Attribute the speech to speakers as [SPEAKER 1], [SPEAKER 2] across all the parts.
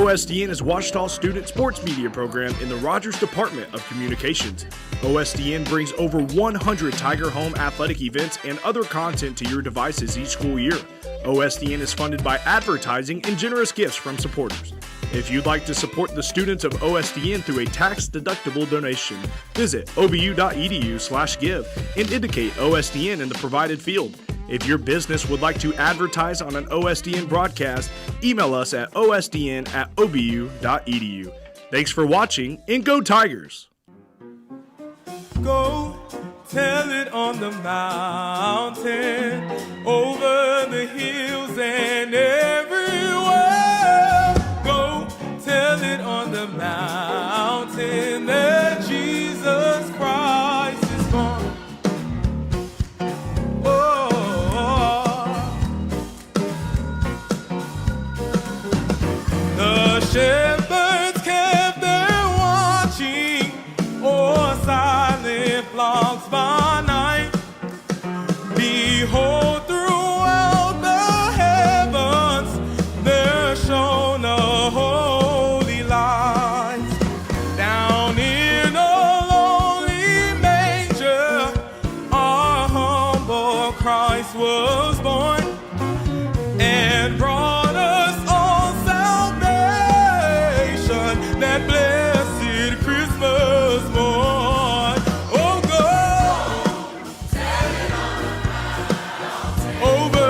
[SPEAKER 1] OSDN is Ouachita's student sports media program in the Rogers Department of Communications. OSDN brings over 100 Tiger Home athletic events and other content to your devices each school year. OSDN is funded by advertising and generous gifts from supporters. If you'd like to support the students of OSDN through a tax-deductible donation, visit obu.edu/give and indicate OSDN in the provided field. If your business would like to advertise on an OSDN broadcast, email us at osdn@obu.edu. Thanks for watching, and go Tigers!
[SPEAKER 2] Go tell it on the mountain, over the hills and everywhere. Go tell it on the mountain that Jesus Christ is born. The shepherds kept their watching o'er silent flocks by night. Behold, throughout the heavens there shone a holy light. Down in a lonely manger, our humble Christ was born and brought us all salvation, that blessed Christmas morn. Oh, go tell it on the mountain, over the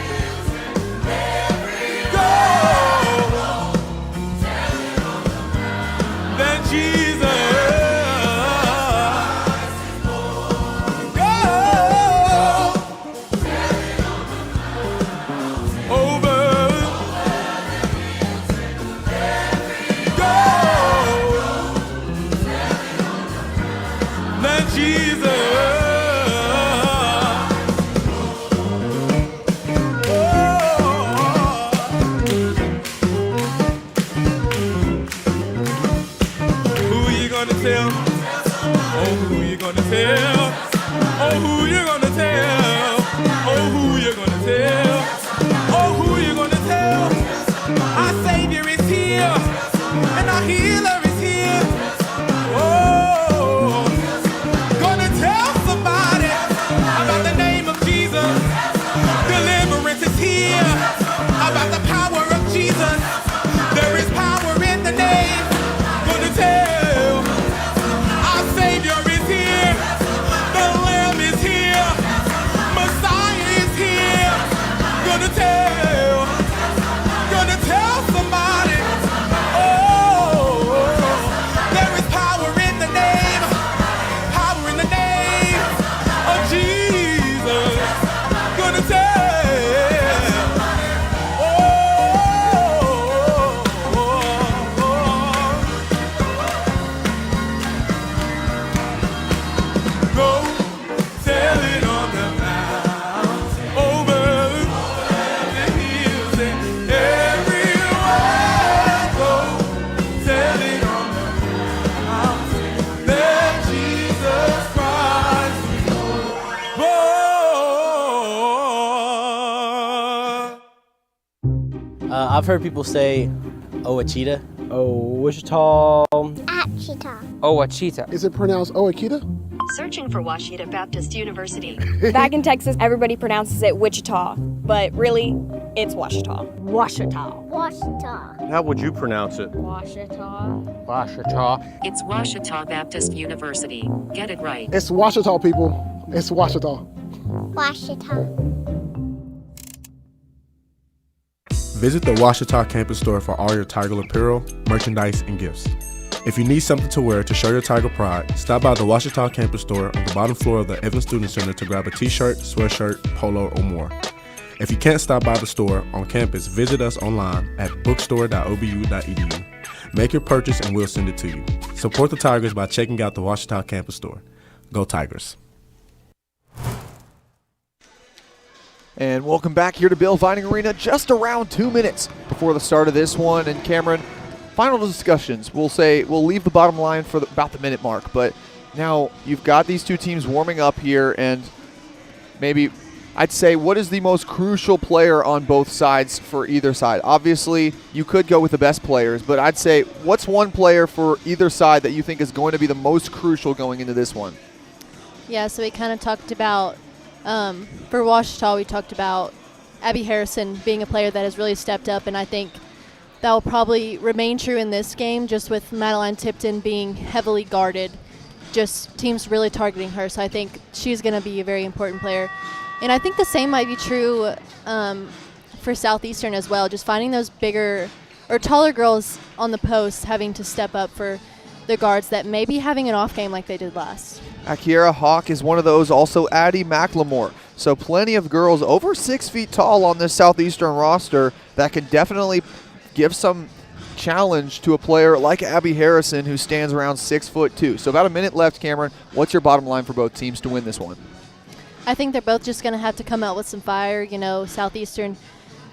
[SPEAKER 2] hills and everywhere. Go tell it on the mountain that Jesus is born. Go tell it on the mountain, over the hills and everywhere. Go let Jesus. Who you gonna tell? Oh, who you gonna tell? Oh, who you gonna tell? Oh, who you gonna tell? Oh, who you gonna tell? Our Savior is here, and our Healer is here. Oh, gonna tell somebody about the name of Jesus. Deliverance is here, about the power of Jesus. There is power in the name. Gonna tell, our Savior is here, the Lamb is here, Messiah is here. Gonna tell somebody. Oh, there is power in the name of Jesus. Gonna tell. Go tell it on the mountain, over the hills and everywhere. Go tell it on the mountain that Jesus Christ is born.
[SPEAKER 3] I've heard people say Ouachita.
[SPEAKER 4] Wichita.
[SPEAKER 5] Ouachita.
[SPEAKER 6] Is it pronounced Oakita?
[SPEAKER 7] Searching for Ouachita Baptist University.
[SPEAKER 8] Back in Texas, everybody pronounces it Wichita, but really, it's Ouachita.
[SPEAKER 9] Ouachita.
[SPEAKER 10] How would you pronounce it?
[SPEAKER 9] Ouachita.
[SPEAKER 5] Ouachita.
[SPEAKER 7] It's Ouachita Baptist University. Get it right.
[SPEAKER 6] It's Ouachita, people. It's Ouachita.
[SPEAKER 11] Visit the Ouachita campus store for all your Tiger apparel, merchandise, and gifts. If you need something to wear to show your Tiger pride, stop by the Ouachita campus store on the bottom floor of the Evans Student Center to grab a t-shirt, sweatshirt, polo, or more. If you can't stop by the store on campus, visit us online at bookstore.obu.edu. Make your purchase and we'll send it to you. Support the Tigers by checking out the Ouachita campus store. Go Tigers.
[SPEAKER 12] And welcome back here to Bill Vining Arena, just around 2 minutes before the start of this one. And Cameron, final discussions. We'll leave the bottom line for about the minute mark, but now you've got these two teams warming up here, and maybe I'd say, what is the most crucial player on both sides for either side? Obviously, you could go with the best players, but I'd say, what's one player for either side that you think is going to be the most crucial going into this one?
[SPEAKER 9] Yeah, so we kind of talked about, for Washita, we talked about Abby Harrison being a player that has really stepped up, and I think that will probably remain true in this game, just with Madeline Tipton being heavily guarded, just teams really targeting her. So I think she's going to be a very important player. And I think the same might be true for Southeastern as well, just finding those bigger or taller girls on the post having to step up for the guards that may be having an off game like they did last.
[SPEAKER 12] Akiera Hawk is one of those, also Addie McLemore. So plenty of girls over 6 feet tall on this Southeastern roster that can definitely give some challenge to a player like Abby Harrison, who stands around 6'2". So about a minute left, Cameron. What's your bottom line for both teams to win this one?
[SPEAKER 9] I think they're both just going to have to come out with some fire. You know, Southeastern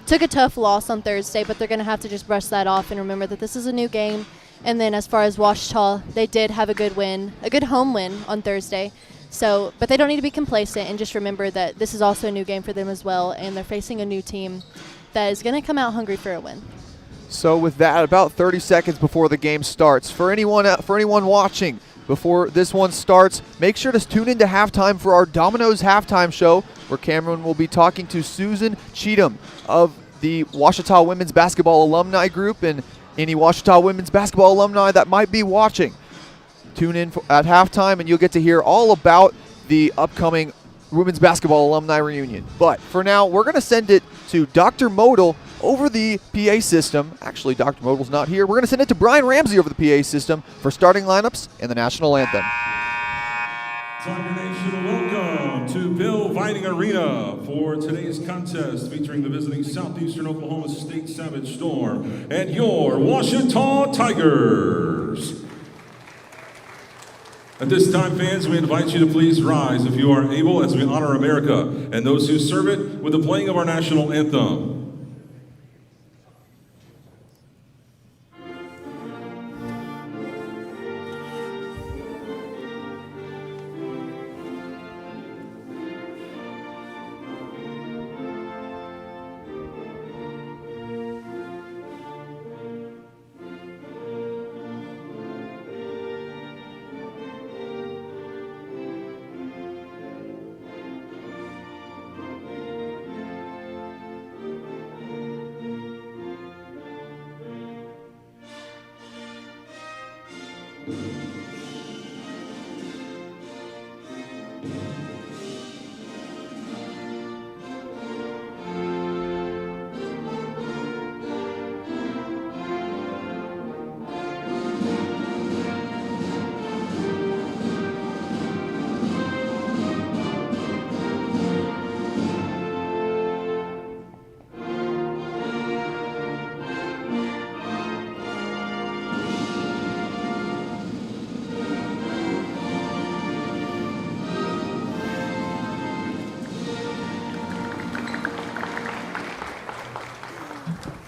[SPEAKER 9] took a tough loss on Thursday, but they're going to have to just brush that off and remember that this is a new game. And then as far as Washita, they did have a good win, a good home win on Thursday. So, but they don't need to be complacent and just remember that this is also a new game for them as well, and they're facing a new team that is going to come out hungry for a win.
[SPEAKER 12] So with that, about 30 seconds before the game starts, for anyone watching, before this one starts, make sure to tune into halftime for our Domino's halftime show, where Cameron will be talking to Susan Cheatham of the Washita Women's Basketball Alumni Group and any Washita Women's Basketball alumni that might be watching. Tune in at halftime and you'll get to hear all about the upcoming Women's Basketball Alumni Reunion. But for now, we're going to send it to Dr. Modal over the PA system. Actually, Dr. Modal's not here. We're going to send it to Brian Ramsey over the PA system for starting lineups and the national anthem.
[SPEAKER 13] Tiger Nation, welcome to Bill Vining Arena for today's contest featuring the visiting Southeastern Oklahoma State Savage Storm and your Washita Tigers. At this time, fans, we invite you to please rise if you are able as we honor America and those who serve it with the playing of our national anthem.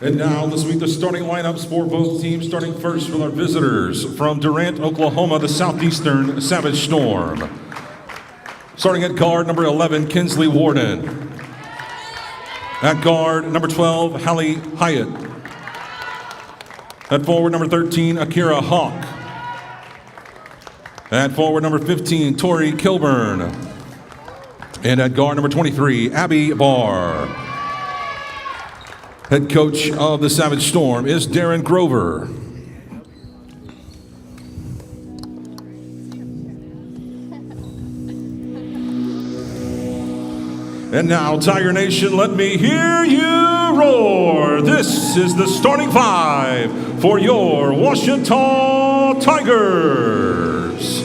[SPEAKER 13] And now let's meet the starting lineups for both teams, starting first with our visitors from Durant, Oklahoma, the Southeastern Savage Storm. Starting at guard, number 11, Kinsley Warden. At guard, number 12, Hallie Hyatt. At forward, number 13, Akiera Hawk. At forward, number 15, Tori Kilburn. And at guard, number 23, Abby Barr. Head coach of the Savage Storm is Darren Grover. And now, Tiger Nation, let me hear you roar. This is the starting five for your Washita Tigers.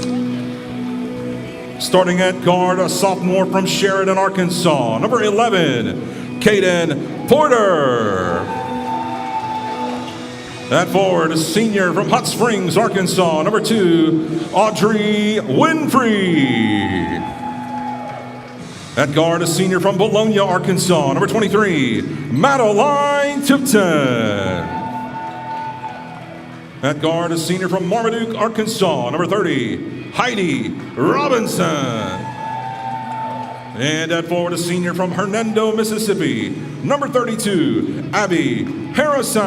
[SPEAKER 13] Starting at guard, a sophomore from Sheridan, Arkansas, number 11, Kaden Porter. At forward, a senior from Hot Springs, Arkansas, number 2, Audrey Winfrey. At guard, a senior from Bologna, Arkansas, number 23, Madeline Tipton. At guard, a senior from Marmaduke, Arkansas, number 30, Heidi Robinson. And at forward, a senior from Hernando, Mississippi, number 32, Abby Harrison.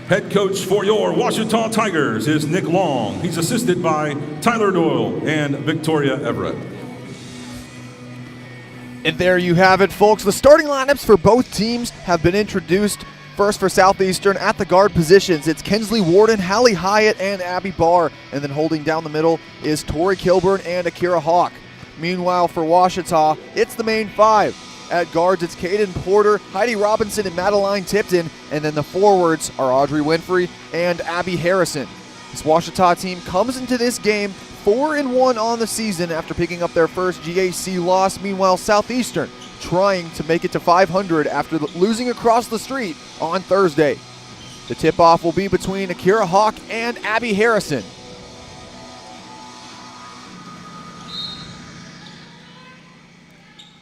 [SPEAKER 13] Head coach for your Ouachita Tigers is Nick Long. He's assisted by Tyler Doyle and Victoria Everett.
[SPEAKER 12] And there you have it, folks. The starting lineups for both teams have been introduced. First for Southeastern at the guard positions, it's Kensley Warden, Hallie Hyatt, and Abby Barr. And then holding down the middle is Tori Kilburn and Akira Hawk. Meanwhile, for Ouachita, it's the main five. At guards, it's Kaden Porter, Heidi Robinson, and Madeline Tipton. And then the forwards are Audrey Winfrey and Abby Harrison. This Ouachita team comes into this game 4-1 on the season after picking up their first GAC loss. Meanwhile, Southeastern trying to make it to 500 after losing across the street on Thursday. The tip-off will be between Akira Hawk and Abby Harrison.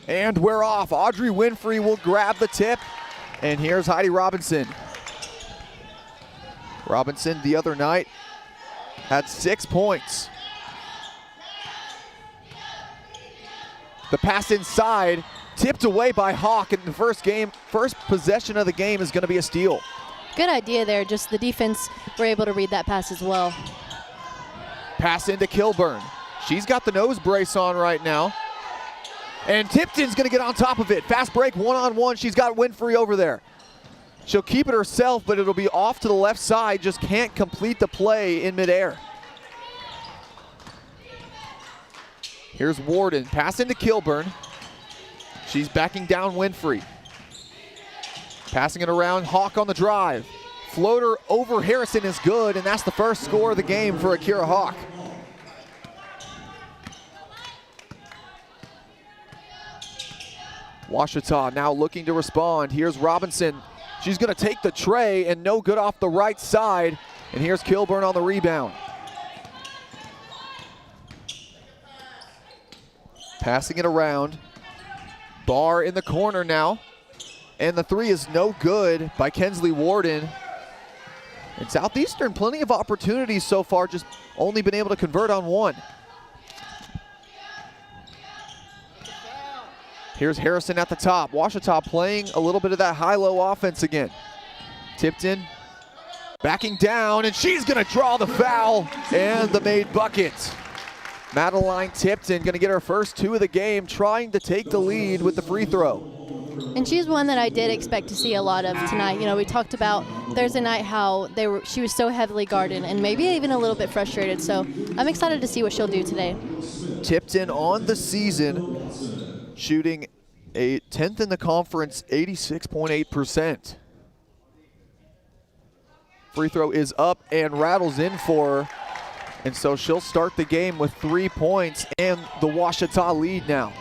[SPEAKER 12] And we're off. Audrey Winfrey will grab the tip. And here's Heidi Robinson. Robinson the other night had 6 points. The pass inside, tipped away by Hawk in the first possession of the game is going to be a steal.
[SPEAKER 9] Good idea there, just the defense were able to read that pass as well.
[SPEAKER 12] Pass into Kilburn. She's got the nose brace on right now. And Tipton's going to get on top of it. Fast break, one-on-one. She's got Winfrey over there. She'll keep it herself, but it'll be off to the left side. Just can't complete the play in midair. Here's Warden. Pass into Kilburn. She's backing down Winfrey. Passing it around, Hawk on the drive. Floater over Harrison is good, and that's the first score of the game for Akira Hawk. Ouachita now looking to respond. Here's Robinson. She's going to take the tray, and no good off the right side. And here's Kilburn on the rebound. Passing it around. Barr in the corner now. And the three is no good by Kensley Warden. And Southeastern, plenty of opportunities so far, just only been able to convert on one. Here's Harrison at the top. Ouachita playing a little bit of that high-low offense again. Tipton backing down, and she's going to draw the foul and the made bucket. Madeline Tipton going to get her first two of the game, trying to take the lead with the free throw.
[SPEAKER 9] And she's one that I did expect to see a lot of tonight. You know, we talked about Thursday night how she was so heavily guarded and maybe even a little bit frustrated. So I'm excited to see what she'll do today.
[SPEAKER 12] Tipton on the season, shooting a 10th in the conference, 86.8%. Free throw is up and rattles in for her. And so she'll start the game with 3 points and the Ouachita lead now.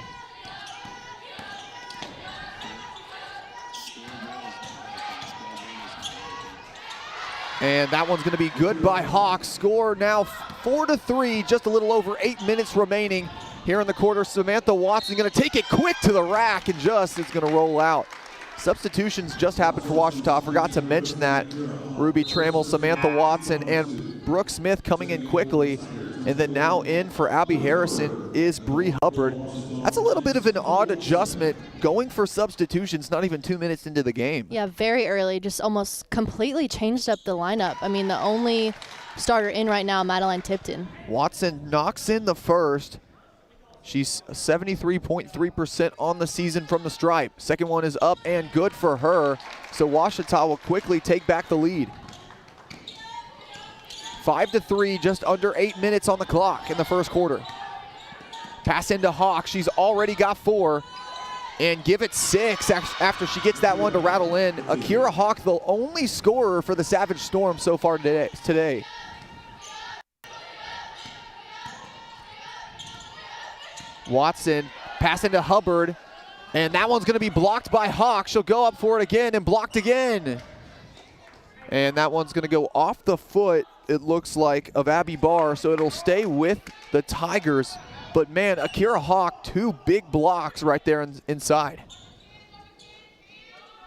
[SPEAKER 12] And that one's going to be good by Hawks. Score now 4-3, just a little over 8 minutes remaining here in the quarter. Samantha Watson going to take it quick to the rack and just is going to roll out. Substitutions just happened for Ouachita. Forgot to mention that. Ruby Trammell, Samantha Watson, and Brooke Smith coming in quickly. And then now in for Abby Harrison is Bree Hubbard. That's a little bit of an odd adjustment, going for substitutions not even 2 minutes into the game.
[SPEAKER 9] Yeah, very early, just almost completely changed up the lineup. I mean, the only starter in right now, Madeline Tipton. Watson
[SPEAKER 12] knocks in the first. She's 73.3% on the season from the stripe. Second one is up and good for her. So Ouachita will quickly take back the lead. 5-3, just under 8 minutes on the clock in the first quarter. Pass into Hawk. She's already got 4. And give it 6 after she gets that one to rattle in. Akira Hawk, the only scorer for the Savage Storm so far today. Watson, pass into Hubbard, and that one's going to be blocked by Hawk. She'll go up for it again and blocked again. And that one's going to go off the foot, it looks like, of Abby Barr, so it'll stay with the Tigers. But man, Akira Hawk, 2 big blocks right there inside.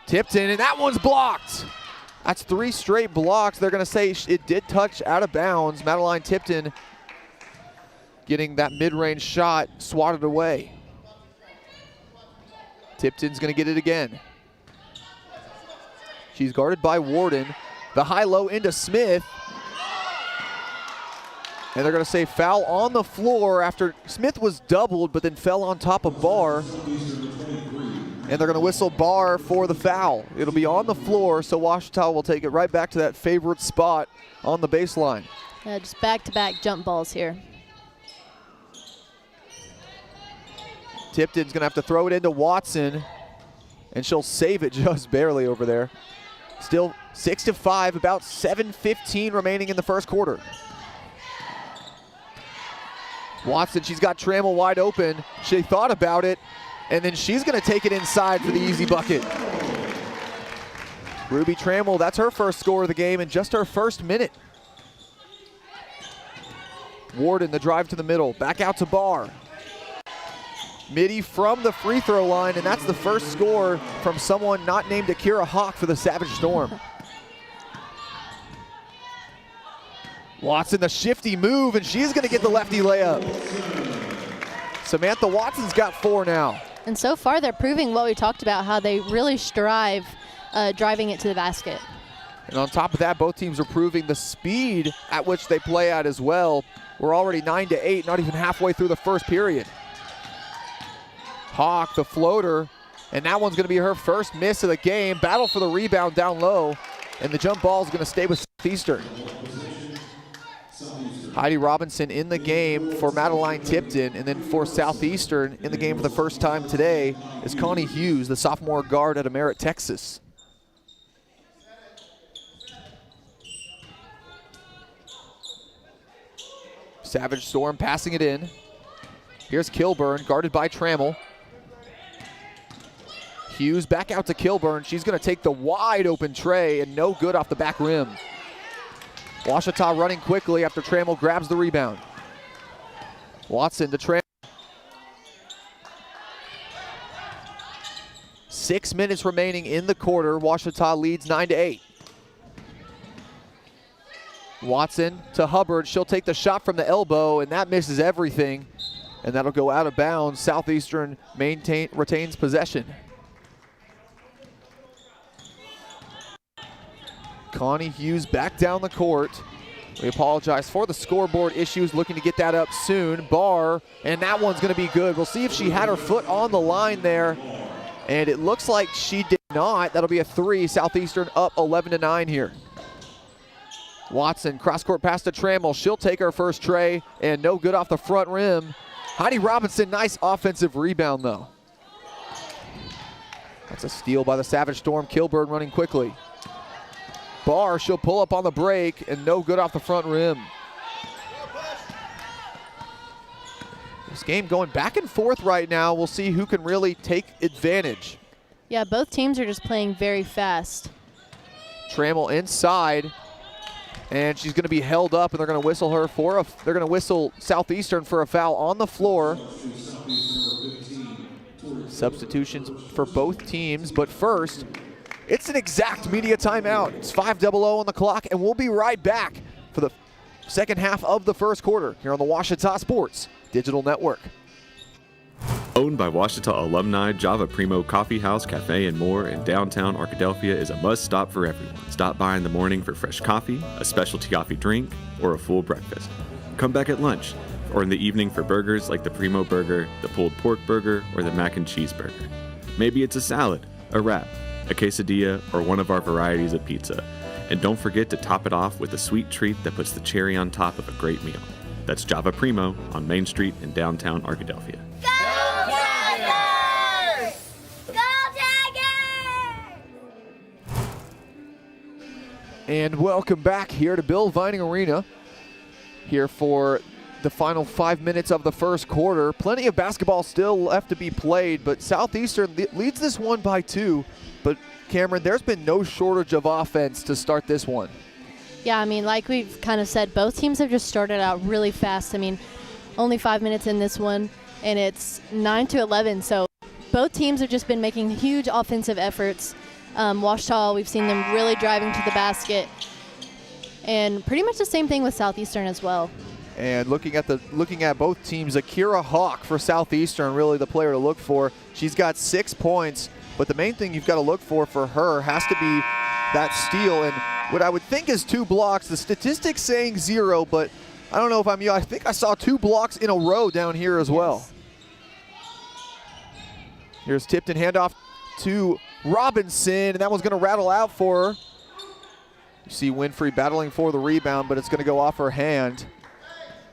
[SPEAKER 12] Tipton, and that one's blocked. That's 3 straight blocks. They're going to say it did touch out of bounds. Madeline Tipton getting that mid-range shot swatted away. Tipton's going to get it again. She's guarded by Warden. The high-low into Smith. And they're going to say foul on the floor after Smith was doubled but then fell on top of Barr. And they're going to whistle Barr for the foul. It'll be on the floor, so Ouachita will take it right back to that favorite spot on the baseline.
[SPEAKER 9] Just back-to-back jump balls here.
[SPEAKER 12] Tipton's going to have to throw it into Watson, and she'll save it just barely over there. Still 6-5, about 7:15 remaining in the first quarter. Watson, she's got Trammell wide open. She thought about it, and then she's going to take it inside for the easy bucket. Ruby Trammell, that's her first score of the game in just her first minute. Warden, the drive to the middle, back out to Barr. Midi from the free throw line, and that's the first score from someone not named Akira Hawk for the Savage Storm. Watson, the shifty move, and she's going to get the lefty layup. Samantha Watson's got 4 now.
[SPEAKER 9] And so far, they're proving what we talked about, how they really strive driving it to the basket.
[SPEAKER 12] And on top of that, both teams are proving the speed at which they play at as well. We're already 9-8, not even halfway through the first period. Hawk, the floater, and that one's going to be her first miss of the game. Battle for the rebound down low, and the jump ball is going to stay with Southeastern. Heidi Robinson in the game for Madeline Tipton, and then for Southeastern in the game for the first time today is Connie Hughes, the sophomore guard at Amerit, Texas. Savage Storm passing it in. Here's Kilburn, guarded by Trammell. Hughes back out to Kilburn. She's going to take the wide open tray, and no good off the back rim. Ouachita running quickly after Trammell grabs the rebound. Watson to Trammell. 6 minutes remaining in the quarter. Ouachita leads 9-8. Watson to Hubbard. She'll take the shot from the elbow, and that misses everything. And that'll go out of bounds. Southeastern retains possession. Connie Hughes back down the court. We apologize for the scoreboard issues, looking to get that up soon. Barr, and that one's going to be good. We'll see if she had her foot on the line there, and it looks like she did not. That'll be a 3. Southeastern up 11-9 here. Watson, cross-court pass to Trammell. She'll take her first tray, and no good off the front rim. Heidi Robinson, nice offensive rebound, though. That's a steal by the Savage Storm. Kilburn running quickly. Barr, she'll pull up on the break, and no good off the front rim. This game going back and forth right now. We'll see who can really take advantage.
[SPEAKER 9] Yeah, both teams are just playing very fast.
[SPEAKER 12] Trammell inside, and she's going to be held up, and they're going to whistle her for they're going to whistle Southeastern for a foul on the floor. Substitutions for both teams, but first, it's an exact media timeout. It's 5:00 on the clock, and we'll be right back for the second half of the first quarter here on the Ouachita Sports Digital Network.
[SPEAKER 14] Owned by Ouachita alumni, Java Primo Coffee House, Cafe, and more in downtown Arkadelphia is a must-stop for everyone. Stop by in the morning for fresh coffee, a specialty coffee drink, or a full breakfast. Come back at lunch, or in the evening for burgers like the Primo Burger, the pulled pork burger, or the mac and cheese burger. Maybe it's a salad, a wrap, a quesadilla, or one of our varieties of pizza. And don't forget to top it off with a sweet treat that puts the cherry on top of a great meal. That's Java Primo on Main Street in downtown Arkadelphia.
[SPEAKER 2] Go Tigers! Go Tigers!
[SPEAKER 12] And welcome back here to Bill Vining Arena. Here for the final 5 minutes of the first quarter. Plenty of basketball still left to be played, but Southeastern leads this one by 2. But Cameron, there's been no shortage of offense to start this one.
[SPEAKER 9] Yeah, I mean, like we've kind of said, both teams have just started out really fast. I mean, only 5 minutes in this one, and it's 9-11. So both teams have just been making huge offensive efforts. Ouachita, we've seen them really driving to the basket. And pretty much the same thing with Southeastern as well.
[SPEAKER 12] And looking at both teams, Akira Hawk for Southeastern, really the player to look for. She's got 6 points, but the main thing you've got to look for her has to be that steal and what I would think is 2 blocks. The statistics saying 0, but I don't know if I'm you. I think I saw 2 blocks in a row down here as well. Here's Tipton, handoff to Robinson, and that one's going to rattle out for her. You see Winfrey battling for the rebound, but it's going to go off her hand.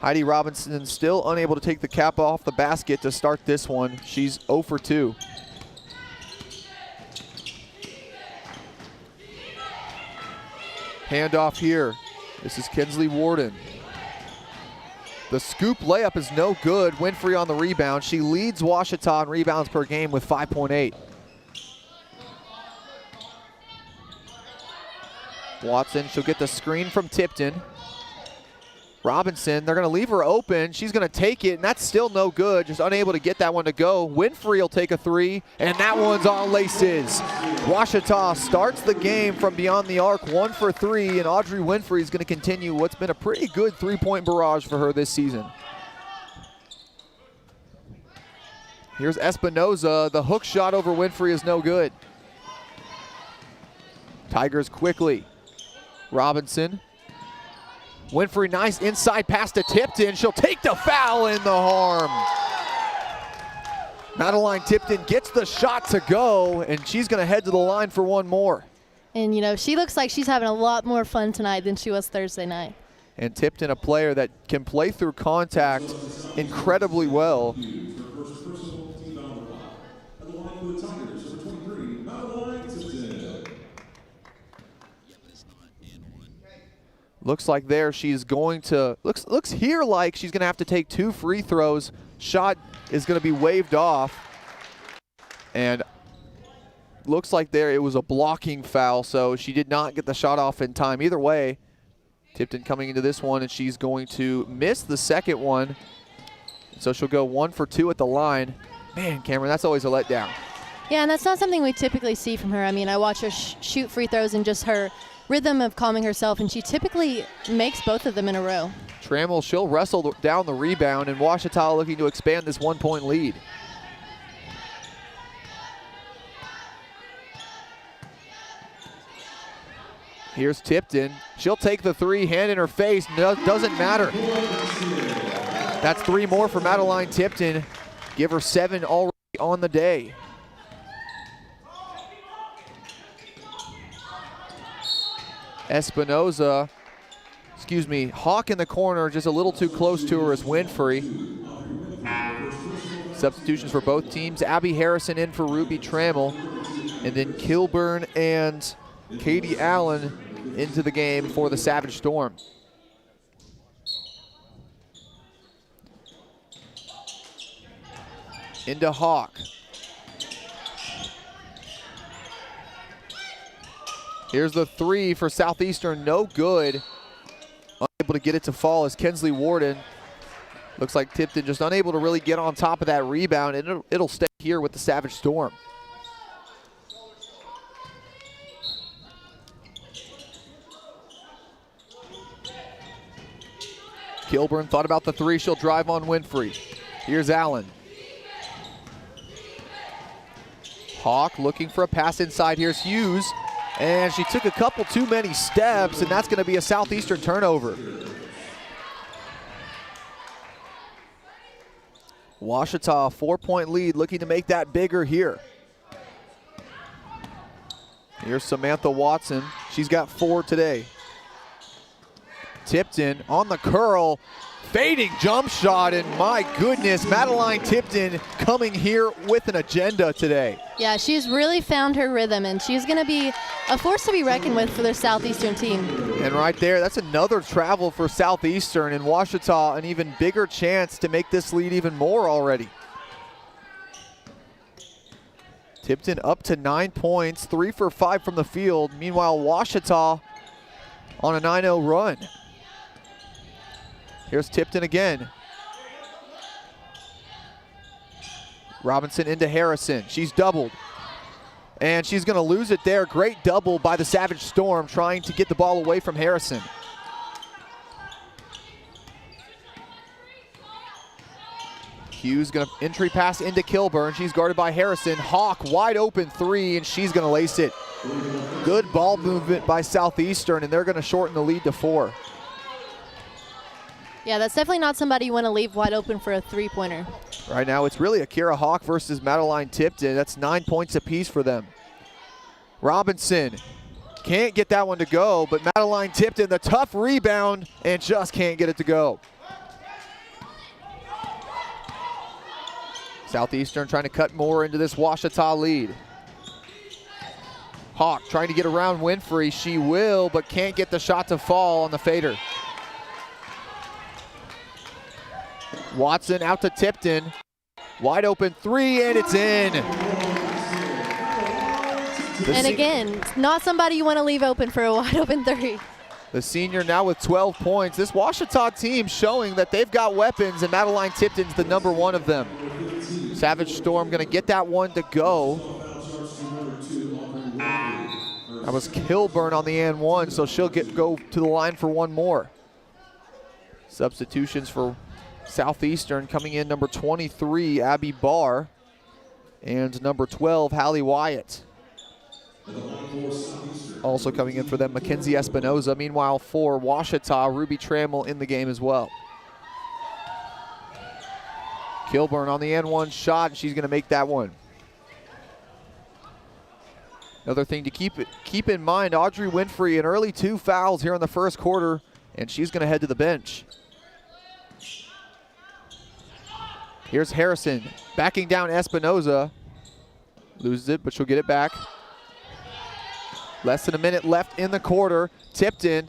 [SPEAKER 12] Heidi Robinson still unable to take the cap off the basket to start this one. She's 0 for 2. Handoff here. This is Kinsley Warden. The scoop layup is no good. Winfrey on the rebound. She leads Ouachita in rebounds per game with 5.8. Watson, she'll get the screen from Tipton. Robinson, they're going to leave her open. She's going to take it, and that's still no good. Just unable to get that one to go. Winfrey will take a 3, and that one's on laces. Ouachita starts the game from beyond the arc, 1 for 3, and Audrey Winfrey is going to continue what's been a pretty good 3-point barrage for her this season. Here's Espinoza. The hook shot over Winfrey is no good. Tigers quickly. Robinson. Winfrey, nice inside pass to Tipton. She'll take the foul in the harm. Madeline Tipton gets the shot to go, and she's going to head to the line for one more.
[SPEAKER 9] And, you know, she looks like she's having a lot more fun tonight than she was Thursday night.
[SPEAKER 12] And Tipton, a player that can play through contact incredibly well. Looks like there she's going to, looks here like she's going to have to take 2 free throws. Shot is going to be waved off. And looks like there it was a blocking foul, so she did not get the shot off in time. Either way, Tipton coming into this one, and she's going to miss the second one. So she'll go 1 for 2 at the line. Man, Cameron, that's always a letdown.
[SPEAKER 9] Yeah, and that's not something we typically see from her. I mean, I watch her shoot free throws and just her rhythm of calming herself, and she typically makes both of them in a row.
[SPEAKER 12] Trammell, she'll wrestle down the rebound, and Ouachita looking to expand this 1-point lead. Here's Tipton. She'll take the 3, hand in her face. No, doesn't matter. That's 3 more for Madeline Tipton. Give her 7 already on the day. Espinoza, Hawk in the corner, just a little too close to her as Winfrey. Substitutions for both teams. Abby Harrison in for Ruby Trammell. And then Kilburn and Katie Allen into the game for the Savage Storm. Into Hawk. Here's the 3 for Southeastern, no good. Unable to get it to fall as Kinsley Warden. Looks like Tipton just unable to really get on top of that rebound, and it'll stay here with the Savage Storm. Kilburn thought about the 3, she'll drive on Winfrey. Here's Allen. Hawk looking for a pass inside, here's Hughes. And she took a couple too many steps, and that's going to be a Southeastern turnover. Ouachita, 4-point lead, looking to make that bigger here. Here's Samantha Watson. She's got 4 today. Tipton on the curl. Fading jump shot, and my goodness, Madeline Tipton coming here with an agenda today.
[SPEAKER 9] Yeah, she's really found her rhythm, and she's going to be a force to be reckoned with for their Southeastern team.
[SPEAKER 12] And right there, that's another travel for Southeastern, and Ouachita an even bigger chance to make this lead even more already. Tipton up to 9 points, 3 for 5 from the field. Meanwhile, Ouachita on a 9-0 run. Here's Tipton again. Robinson into Harrison. She's doubled. And she's going to lose it there. Great double by the Savage Storm trying to get the ball away from Harrison. Hughes going to entry pass into Kilburn. She's guarded by Harrison. Hawk wide open three, and she's going to lace it. Good ball movement by Southeastern, and they're going to shorten the lead to 4.
[SPEAKER 9] Yeah, that's definitely not somebody you want to leave wide open for a three-pointer.
[SPEAKER 12] Right now, it's really Akira Hawk versus Madeline Tipton. That's 9 points apiece for them. Robinson can't get that one to go, but Madeline Tipton, the tough rebound, and just can't get it to go. Southeastern trying to cut more into this Ouachita lead. Hawk trying to get around Winfrey. She will, but can't get the shot to fall on the fader. Watson out to Tipton. Wide open three, and it's in.
[SPEAKER 9] And again, not somebody you want to leave open for a wide open three.
[SPEAKER 12] The senior now with 12 points. This Ouachita team showing that they've got weapons, and Madeline Tipton's the number one of them. Savage Storm going to get that one to go. That was Kilburn on the and one, so she'll go to the line for one more. Substitutions for Southeastern coming in: number 23, Abby Barr, and number 12, Hallie Wyatt. Also coming in for them, Mackenzie Espinoza. Meanwhile, for Ouachita, Ruby Trammell in the game as well. Kilburn on the N1 shot, and she's going to make that one. Another thing to keep in mind, Audrey Winfrey, an early 2 fouls here in the first quarter, and she's going to head to the bench. Here's Harrison backing down Espinoza. Loses it, but she'll get it back. Less than a minute left in the quarter. Tipton.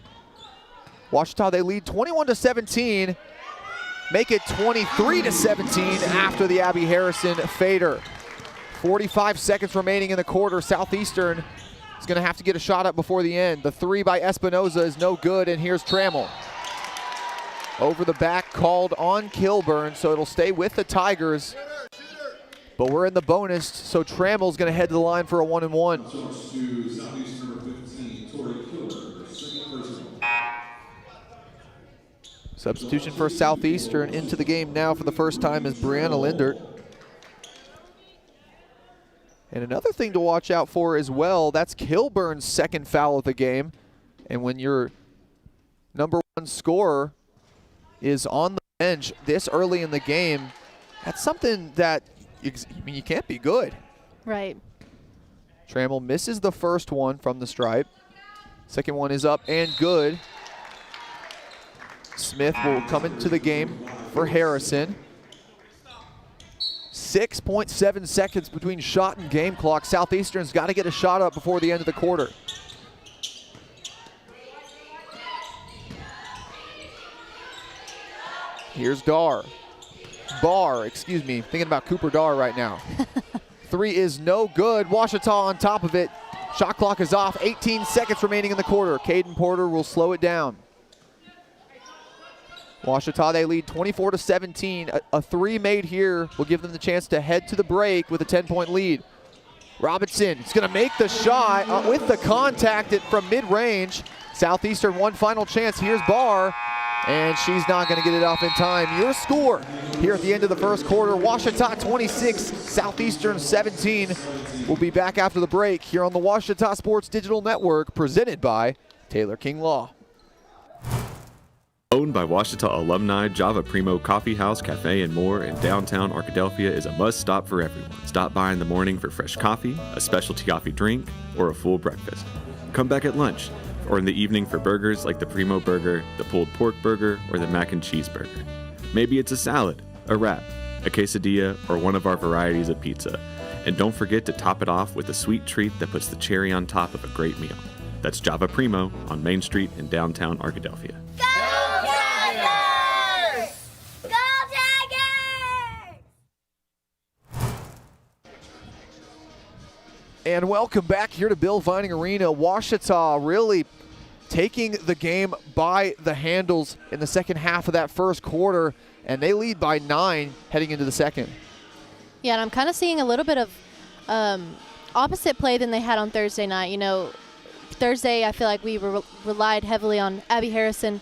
[SPEAKER 12] Ouachita, they lead 21-17. Make it 23-17 after the Abby Harrison fader. 45 seconds remaining in the quarter. Southeastern is going to have to get a shot up before the end. The three by Espinoza is no good, and here's Trammell. Over the back called on Kilburn, so it'll stay with the Tigers. But we're in the bonus, so Trammell's going to head to the line for a 1-and-1. Substitution for Southeastern into the game now for the first time is Brianna Lindert. And another thing to watch out for as well, that's Kilburn's second foul of the game. And when your number one scorer is on the bench this early in the game, that's something that you can't be good.
[SPEAKER 9] Right.
[SPEAKER 12] Trammell misses the first one from the stripe. Second one is up and good. Smith will come into the game for Harrison. 6.7 seconds between shot and game clock. Southeastern's got to get a shot up before the end of the quarter. Here's Barr, thinking about Cooper Dar right now. Three is no good. Ouachita on top of it. Shot clock is off. 18 seconds remaining in the quarter. Caden Porter will slow it down. Ouachita, they lead 24-17. A three made here will give them the chance to head to the break with a 10-point lead. Robinson is going to make the shot with the contact from mid-range. Southeastern one final chance. Here's Barr, and she's not going to get it off in time. Your score here at the end of the first quarter, Ouachita 26, Southeastern 17. We'll be back after the break here on the Ouachita Sports Digital Network, presented by Taylor King Law.
[SPEAKER 14] Owned by Ouachita alumni, Java Primo Coffee House, Cafe, and more in downtown Arkadelphia is a must-stop for everyone. Stop by in the morning for fresh coffee, a specialty coffee drink, or a full breakfast. Come back at lunch, or in the evening for burgers like the Primo Burger, the pulled pork burger, or the mac and cheese burger. Maybe it's a salad, a wrap, a quesadilla, or one of our varieties of pizza. And don't forget to top it off with a sweet treat that puts the cherry on top of a great meal. That's Java Primo on Main Street in downtown Arkadelphia.
[SPEAKER 12] And welcome back here to Bill Vining Arena. Ouachita really taking the game by the handles in the second half of that first quarter, and they lead by 9 heading into the second.
[SPEAKER 9] Yeah, and I'm kind of seeing a little bit of opposite play than they had on Thursday night. You know, Thursday I feel like we relied heavily on Abby Harrison,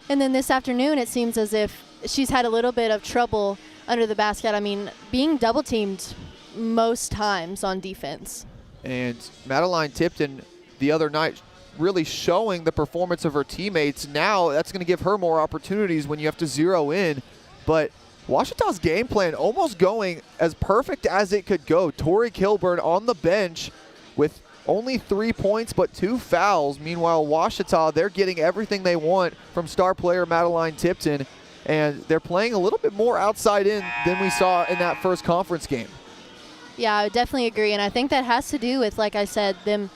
[SPEAKER 9] and then this afternoon it seems as if she's had a little bit of trouble under the basket. I mean, being double teamed most times on defense.
[SPEAKER 12] And Madeline Tipton the other night really showing the performance of her teammates. Now that's going to give her more opportunities when you have to zero in. But Ouachita's game plan almost going as perfect as it could go. Tori Kilburn on the bench with only 3 points but 2 fouls. Meanwhile, Ouachita, they're getting everything they want from star player Madeline Tipton, and they're playing a little bit more outside in than we saw in that first conference game.
[SPEAKER 9] Yeah, I would definitely agree, and I think that has to do with, like I said, them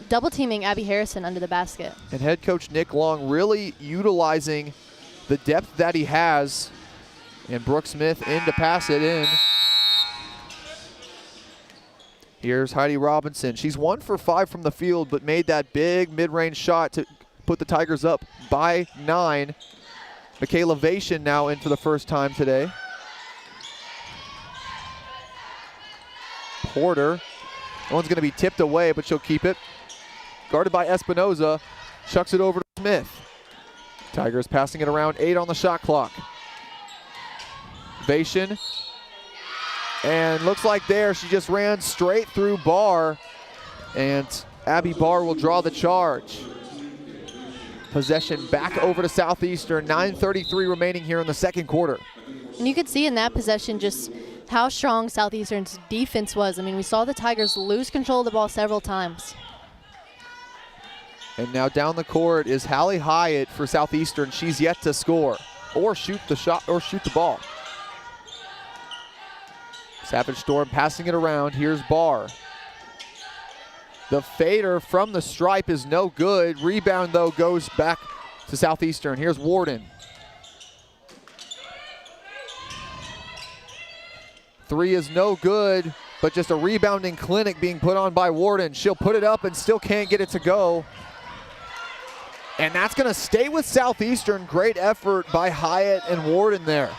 [SPEAKER 9] double teaming Abby Harrison under the basket.
[SPEAKER 12] And head coach Nick Long really utilizing the depth that he has, and Brooke Smith in to pass it in. Here's Heidi Robinson. She's 1 for 5 from the field, but made that big mid-range shot to put the Tigers up by 9. Michaela Vation now in for the first time today. Porter. That one's going to be tipped away, but she'll keep it. Guarded by Espinoza. Chucks it over to Smith. Tigers passing it around, 8 on the shot clock. Vation. And looks like there she just ran straight through Barr. And Abby Barr will draw the charge. Possession back over to Southeastern. 9:33 remaining here in the second quarter.
[SPEAKER 9] And you could see in that possession just how strong Southeastern's defense was. I mean, we saw the Tigers lose control of the ball several times.
[SPEAKER 12] And now down the court is Hallie Hyatt for Southeastern. She's yet to score or shoot the shot or shoot the ball. Savage Storm passing it around. Here's Barr. The fader from the stripe is no good. Rebound, though, goes back to Southeastern. Here's Warden. 3 is no good, but just a rebounding clinic being put on by Warden. She'll put it up and still can't get it to go. And that's going to stay with Southeastern. Great effort by Hyatt and Warden there.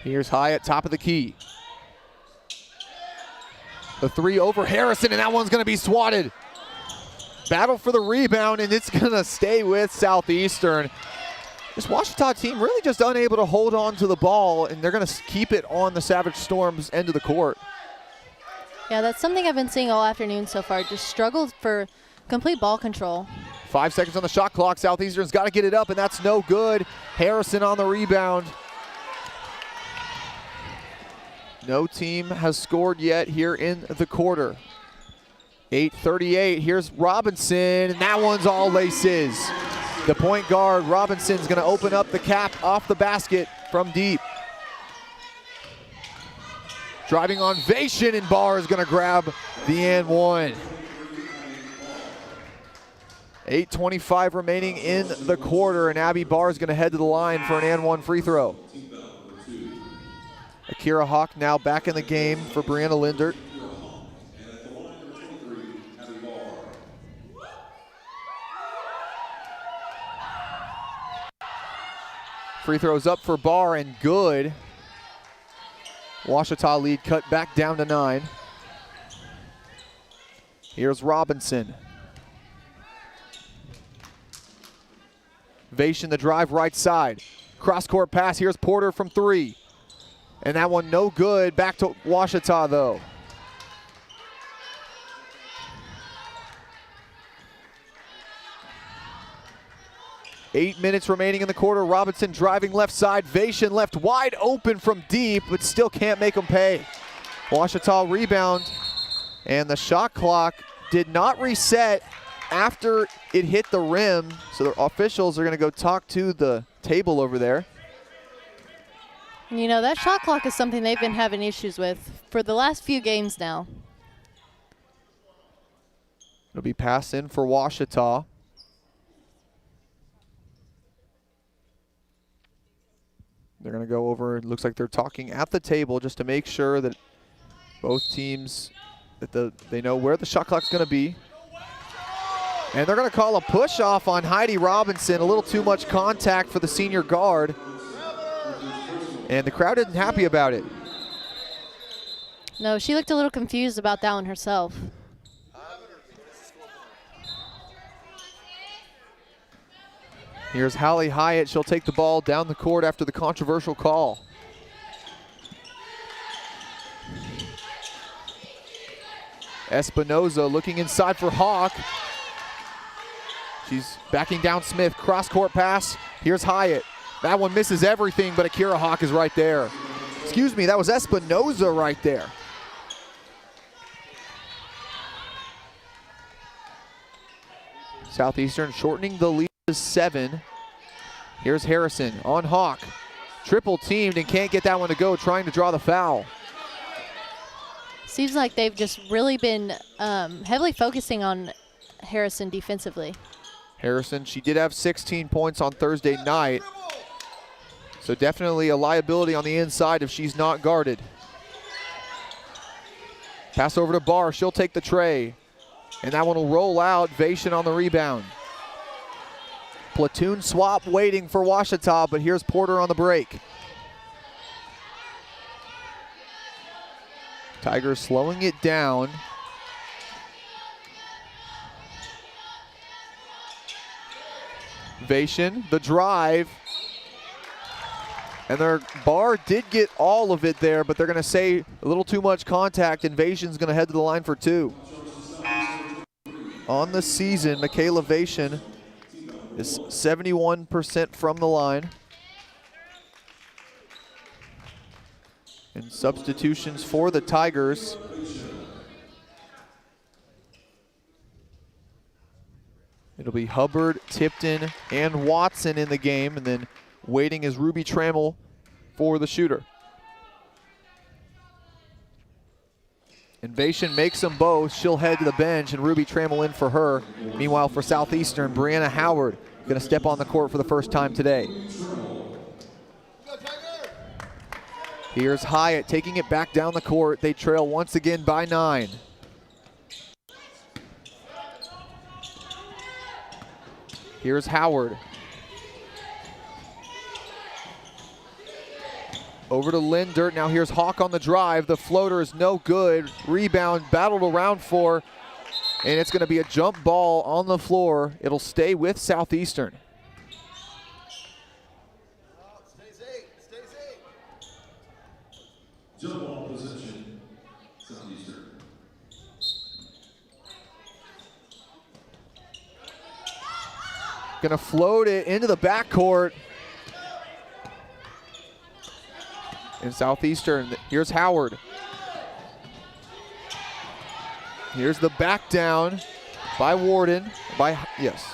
[SPEAKER 12] Here's Hyatt, top of the key. The 3 over Harrison, and that one's going to be swatted. Battle for the rebound, and it's going to stay with Southeastern. This Ouachita team really just unable to hold on to the ball, and they're going to keep it on the Savage Storm's end of the court.
[SPEAKER 9] Yeah, that's something I've been seeing all afternoon so far. Just struggled for complete ball control.
[SPEAKER 12] 5 seconds on the shot clock. Southeastern's got to get it up, and that's no good. Harrison on the rebound. No team has scored yet here in the quarter. 8:38, here's Robinson, and that one's all laces. The point guard, Robinson's gonna open up the cap off the basket from deep. Driving on Vation, and Barr is gonna grab the and one. 8:25 remaining in the quarter, and Abby Barr is gonna head to the line for an and one free throw. Akira Hawk now back in the game for Brianna Lindert. Free throws up for Barr and good. Ouachita lead cut back down to 9. Here's Robinson. Vation the drive right side. Cross court pass, here's Porter from 3. And that one no good, back to Ouachita though. Eight minutes remaining in the quarter. Robinson driving left side. Vation left wide open from deep, but still can't make them pay. Ouachita rebound, and the shot clock did not reset after it hit the rim, so the officials are going to go talk to the table over there.
[SPEAKER 9] And you know, that shot clock is something they've been having issues with for the last few games now.
[SPEAKER 12] It'll be passed in for Ouachita. They're going to go over, it looks like they're talking at the table just to make sure that both teams, that they know where the shot clock's going to be. And they're going to call a push off on Heidi Robinson, a little too much contact for the senior guard. And the crowd isn't happy about it.
[SPEAKER 9] No, she looked a little confused about that one herself.
[SPEAKER 12] Here's Hallie Hyatt. She'll take the ball down the court after the controversial call. Espinoza looking inside for Hawk. She's backing down Smith. Cross-court pass. Here's Hyatt. That one misses everything, but Akira Hawk is right there. Excuse me, that was Espinoza right there. Southeastern shortening the lead to 7. Here's Harrison on Hawk. Triple teamed and can't get that one to go, trying to draw the foul.
[SPEAKER 9] Seems like they've just really been heavily focusing on Harrison defensively.
[SPEAKER 12] Harrison, she did have 16 points on Thursday night. So definitely a liability on the inside if she's not guarded. Pass over to Barr, she'll take the tray. And that one will roll out, Vation on the rebound. Platoon swap waiting for Ouachita, but here's Porter on the break. Tigers slowing it down. Vation, the drive. And their Barr did get all of it there, but they're going to say a little too much contact, and Vation's going to head to the line for 2. On the season, Michaela Vation is 71% from the line. And substitutions for the Tigers. It'll be Hubbard, Tipton, and Watson in the game, and then waiting is Ruby Trammell for the shooter. Invasion makes them both. She'll head to the bench, and Ruby Trammell in for her. Meanwhile, for Southeastern, Brianna Howard going to step on the court for the first time today. Here's Hyatt taking it back down the court. They trail once again by 9. Here's Howard. Over to Lindert. Now here's Hawk on the drive. The floater is no good. Rebound battled around for, and it's going to be a jump ball on the floor. It'll stay with Southeastern.
[SPEAKER 13] Jump ball possession, Southeastern.
[SPEAKER 12] Gonna float it into the backcourt. In Southeastern, here's Howard. Here's the back down by Warden. Yes.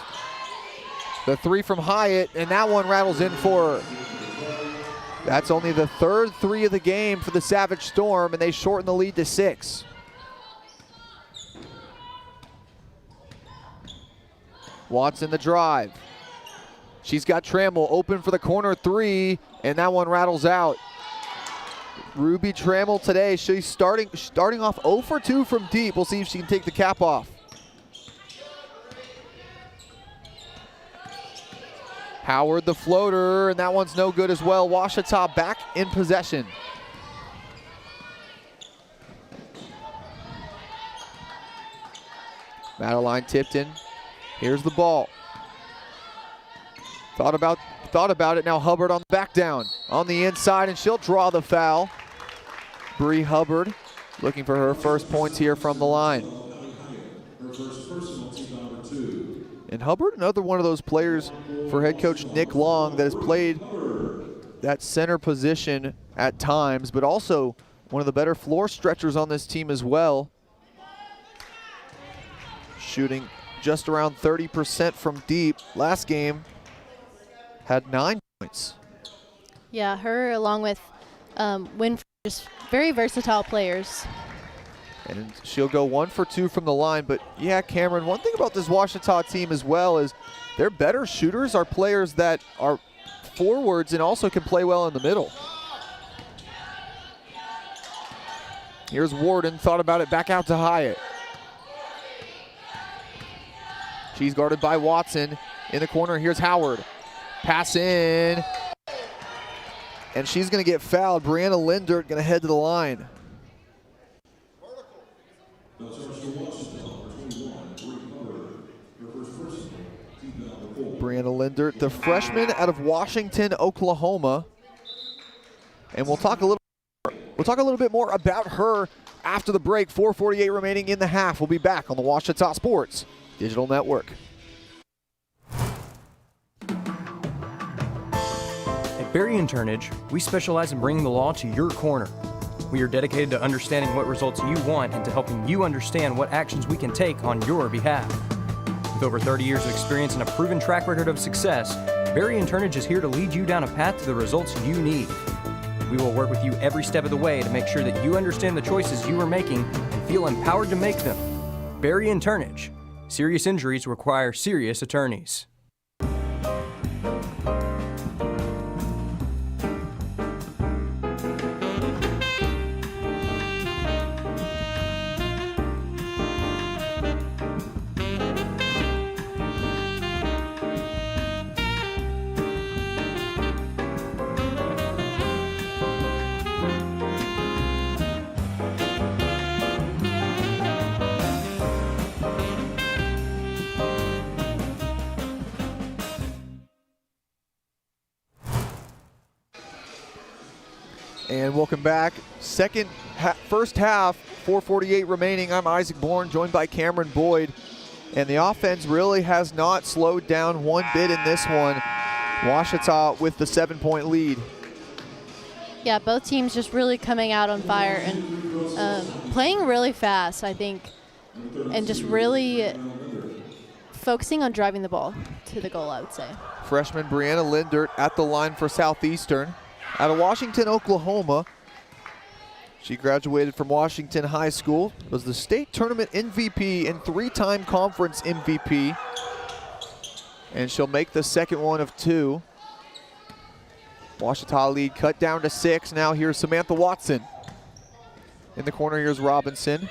[SPEAKER 12] The 3 from Hyatt, and that one rattles in for her. That's only the 3rd 3 of the game for the Savage Storm, and they shorten the lead to 6. Watson the drive. She's got Trammell open for the corner 3, and that one rattles out. Ruby Trammell today, she's starting off 0 for 2 from deep. We'll see if she can take the cap off. Howard the floater, and that one's no good as well. Ouachita back in possession. Madeline Tipton, here's the ball. Thought about it, now Hubbard on the back down. On the inside, and she'll draw the foul. Bree Hubbard looking for her first points here from the line. And Hubbard, another one of those players for head coach Nick Long that has played that center position at times, but also one of the better floor stretchers on this team as well. Shooting just around 30% from deep. Last game had 9 points.
[SPEAKER 9] Yeah, her along with Winfrey, just very versatile players.
[SPEAKER 12] And she'll go 1 for 2 from the line. But yeah, Cameron, one thing about this Ouachita team as well is their better shooters are players that are forwards and also can play well in the middle. Here's Warden, thought about it, back out to Hyatt. She's guarded by Watson. In the corner, here's Howard. Pass in. And she's going to get fouled. Brianna Lindert going to head to the line. Brianna Lindert, the freshman out of Washington, Oklahoma. And we'll talk a little bit more about her after the break. 4:48 remaining in the half. We'll be back on the Ouachita Sports Digital Network.
[SPEAKER 15] At Berry & Turnage, we specialize in bringing the law to your corner. We are dedicated to understanding what results you want and to helping you understand what actions we can take on your behalf. With over 30 years of experience and a proven track record of success, Berry & Turnage is here to lead you down a path to the results you need. We will work with you every step of the way to make sure that you understand the choices you are making and feel empowered to make them. Berry & Turnage. Serious injuries require serious attorneys.
[SPEAKER 12] And welcome back. First half, 4:48 remaining. I'm Isaac Bourne, joined by Cameron Boyd. And the offense really has not slowed down one bit in this one. Ouachita with the 7-point lead.
[SPEAKER 9] Yeah, both teams just really coming out on fire and playing really fast, I think, and just really focusing on driving the ball to the goal, I would say.
[SPEAKER 12] Freshman Brianna Lindert at the line for Southeastern. Out of Washington, Oklahoma. She graduated from Washington High School, was the state tournament MVP and 3-time conference MVP. And she'll make the second one of 2. Ouachita lead cut down to 6. Now here's Samantha Watson. In the corner, here's Robinson.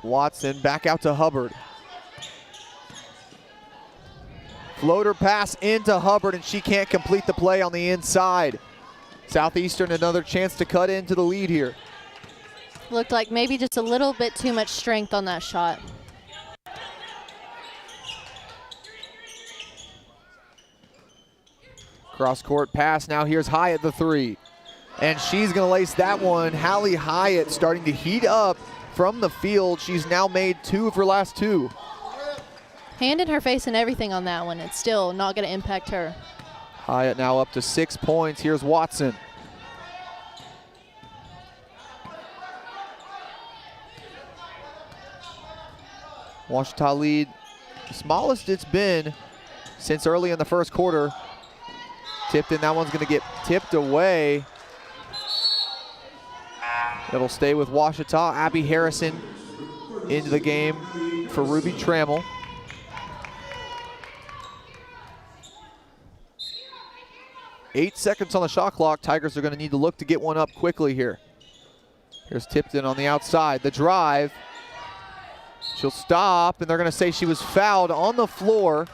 [SPEAKER 12] Watson back out to Hubbard. Floater pass into Hubbard, and she can't complete the play on the inside. Southeastern another chance to cut into the lead here.
[SPEAKER 9] Looked like maybe just a little bit too much strength on that shot.
[SPEAKER 12] Cross-court pass, now here's Hyatt the 3. And she's gonna lace that one. Hallie Hyatt starting to heat up from the field. She's now made 2 of her last 2.
[SPEAKER 9] Hand in her face and everything on that one. It's still not going to impact her.
[SPEAKER 12] Hyatt now up to 6 points. Here's Watson. Ouachita lead, the smallest it's been since early in the first quarter. Tipped in, that one's going to get tipped away. It'll stay with Ouachita. Abby Harrison into the game for Ruby Trammell. Eight seconds on the shot clock. Tigers are going to need to look to get one up quickly here. Here's Tipton on the outside. The drive. She'll stop, and they're going to say she was fouled on the floor.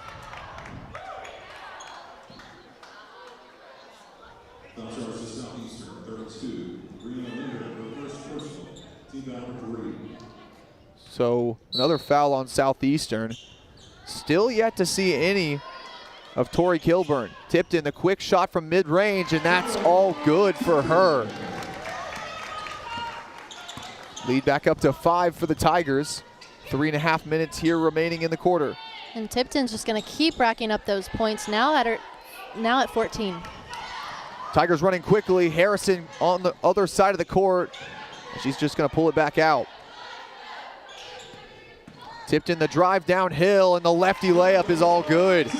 [SPEAKER 12] So another foul on Southeastern. Still yet to see any of Tori Kilburn. Tipped in the quick shot from mid-range, and that's all good for her. Lead back up to 5 for the Tigers. 3.5 minutes here remaining in the quarter.
[SPEAKER 9] And Tipton's just going to keep racking up those points now at 14.
[SPEAKER 12] Tigers running quickly. Harrison on the other side of the court. She's just going to pull it back out. Tipton the drive downhill, and the lefty layup is all good.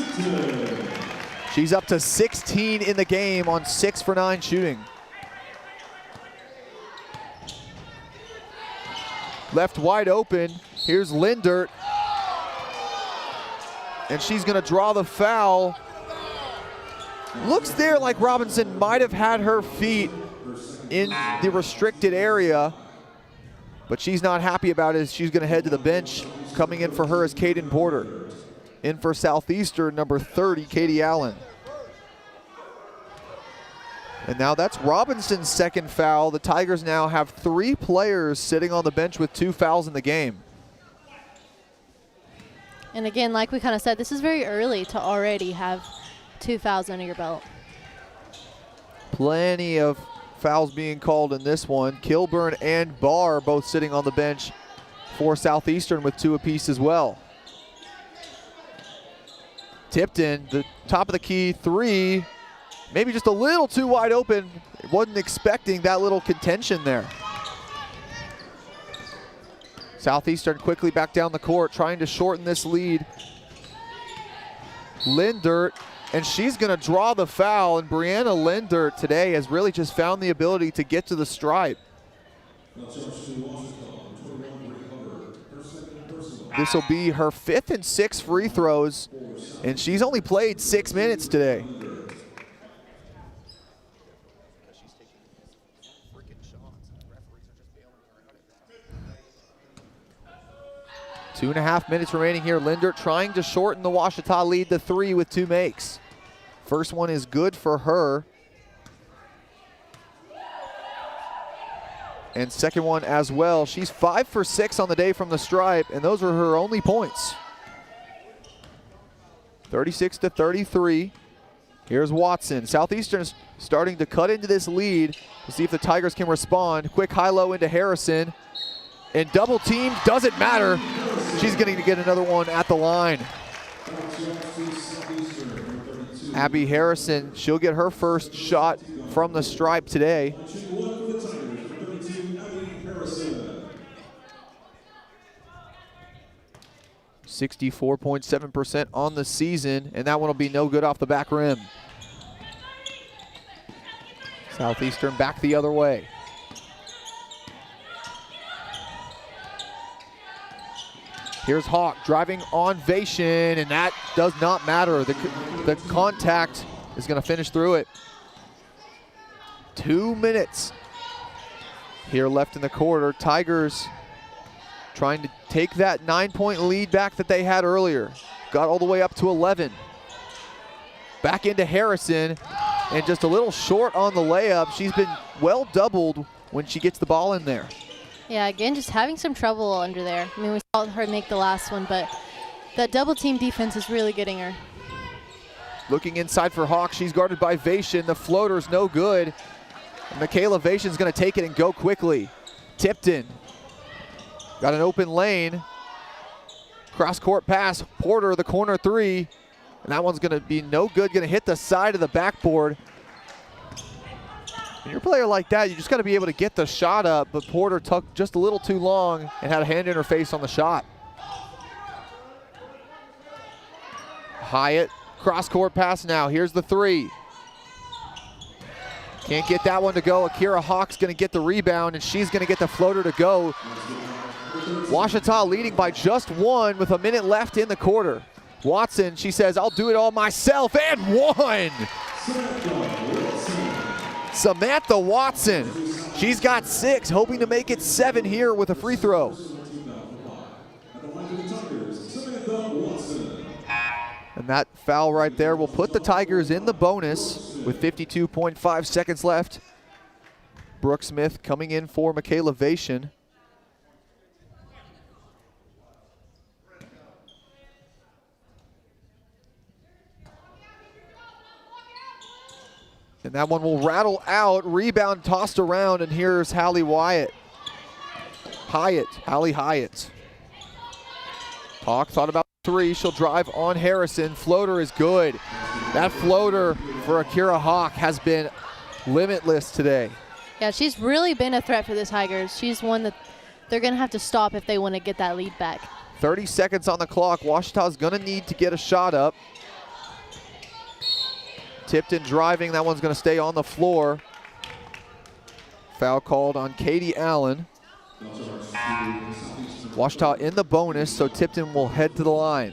[SPEAKER 12] She's up to 16 in the game on 6 for 9 shooting. Left wide open. Here's Lindert. And she's going to draw the foul. Looks there like Robinson might have had her feet in the restricted area, but she's not happy about it. She's going to head to the bench. Coming in for her is Kaden Porter. In for Southeastern, number 30, Katie Allen. And now that's Robinson's second foul. The Tigers now have 3 players sitting on the bench with 2 fouls in the game.
[SPEAKER 9] And again, like we kind of said, this is very early to already have 2 fouls under your belt.
[SPEAKER 12] Plenty of fouls being called in this one. Kilburn and Barr both sitting on the bench for Southeastern with 2 apiece as well. Tipton, the top of the key 3, maybe just a little too wide open. Wasn't expecting that little contention there. Southeastern quickly back down the court, trying to shorten this lead. Lindert, and she's gonna draw the foul, and Brianna Lindert today has really just found the ability to get to the stripe. This will be her 5th and 6th free throws, and she's only played 6 minutes today. Two and a half minutes remaining here. Lindert trying to shorten the Ouachita lead to 3 with 2 makes. First one is good for her. And second one as well. She's 5 for 6 on the day from the stripe, and those are her only points. 36-33. Here's Watson. Southeastern is starting to cut into this lead. We'll see if the Tigers can respond. Quick high-low into Harrison. And double team, doesn't matter. She's going to get another one at the line. Abby Harrison, she'll get her first shot from the stripe today. .7% on the season, and that one will be no good off the back rim. Southeastern back the other way. Here's Hawk driving on Vation, and that does not matter. The contact is going to finish through it. 2 minutes here left in the quarter. Tigers trying to take that 9-point lead back that they had earlier. Got all the way up to 11. Back into Harrison, and just a little short on the layup. She's been well doubled when she gets the ball in there.
[SPEAKER 9] Yeah, again, just having some trouble under there. I mean, we saw her make the last one, but that double team defense is really getting her.
[SPEAKER 12] Looking inside for Hawk, she's guarded by Vation. The floater's no good. And Michaela Vation's gonna take it and go quickly. Tipton, got an open lane. Cross court pass, Porter, the corner 3. And that one's gonna be no good, gonna hit the side of the backboard. When you're a player like that, you just got to be able to get the shot up, but Porter took just a little too long and had a hand in her face on the shot. Hyatt, cross-court pass now. Here's the 3. Can't get that one to go. Akira Hawk's going to get the rebound, and she's going to get the floater to go. Ouachita leading by just 1 with a minute left in the quarter. Watson, she says, I'll do it all myself, and 1! Samantha Watson, she's got 6, hoping to make it 7 here with a free throw. And that foul right there will put the Tigers in the bonus with 52.5 seconds left. Brooke Smith coming in for Michaela Vation. And that one will rattle out, rebound tossed around, and here's Hallie Hyatt. Hallie Hyatt. Hawk thought about 3, she'll drive on Harrison. Floater is good. That floater for Akira Hawk has been limitless today.
[SPEAKER 9] Yeah, she's really been a threat for the Tigers. She's one that they're gonna have to stop if they wanna get that lead back.
[SPEAKER 12] 30 seconds on the clock. Ouachita's gonna need to get a shot up. Tipton driving, that one's gonna stay on the floor. Foul called on Katie Allen. Ouachita in the bonus, so Tipton will head to the line.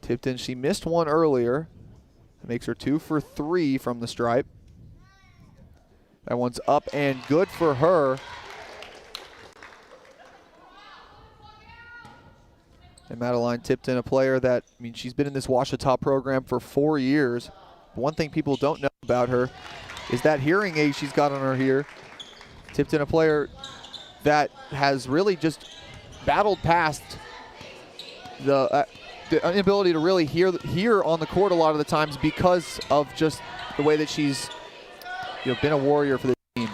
[SPEAKER 12] Tipton, she missed one earlier. That makes her 2 for 3 from the stripe. That one's up and good for her. And Madeline Tipton, a player that, I mean, she's been in this Ouachita program for 4 years. One thing people don't know about her is that hearing aid she's got on her ear. Tipton, a player that has really just battled past the inability to really hear on the court a lot of the times because of just the way that she's been a warrior for the team.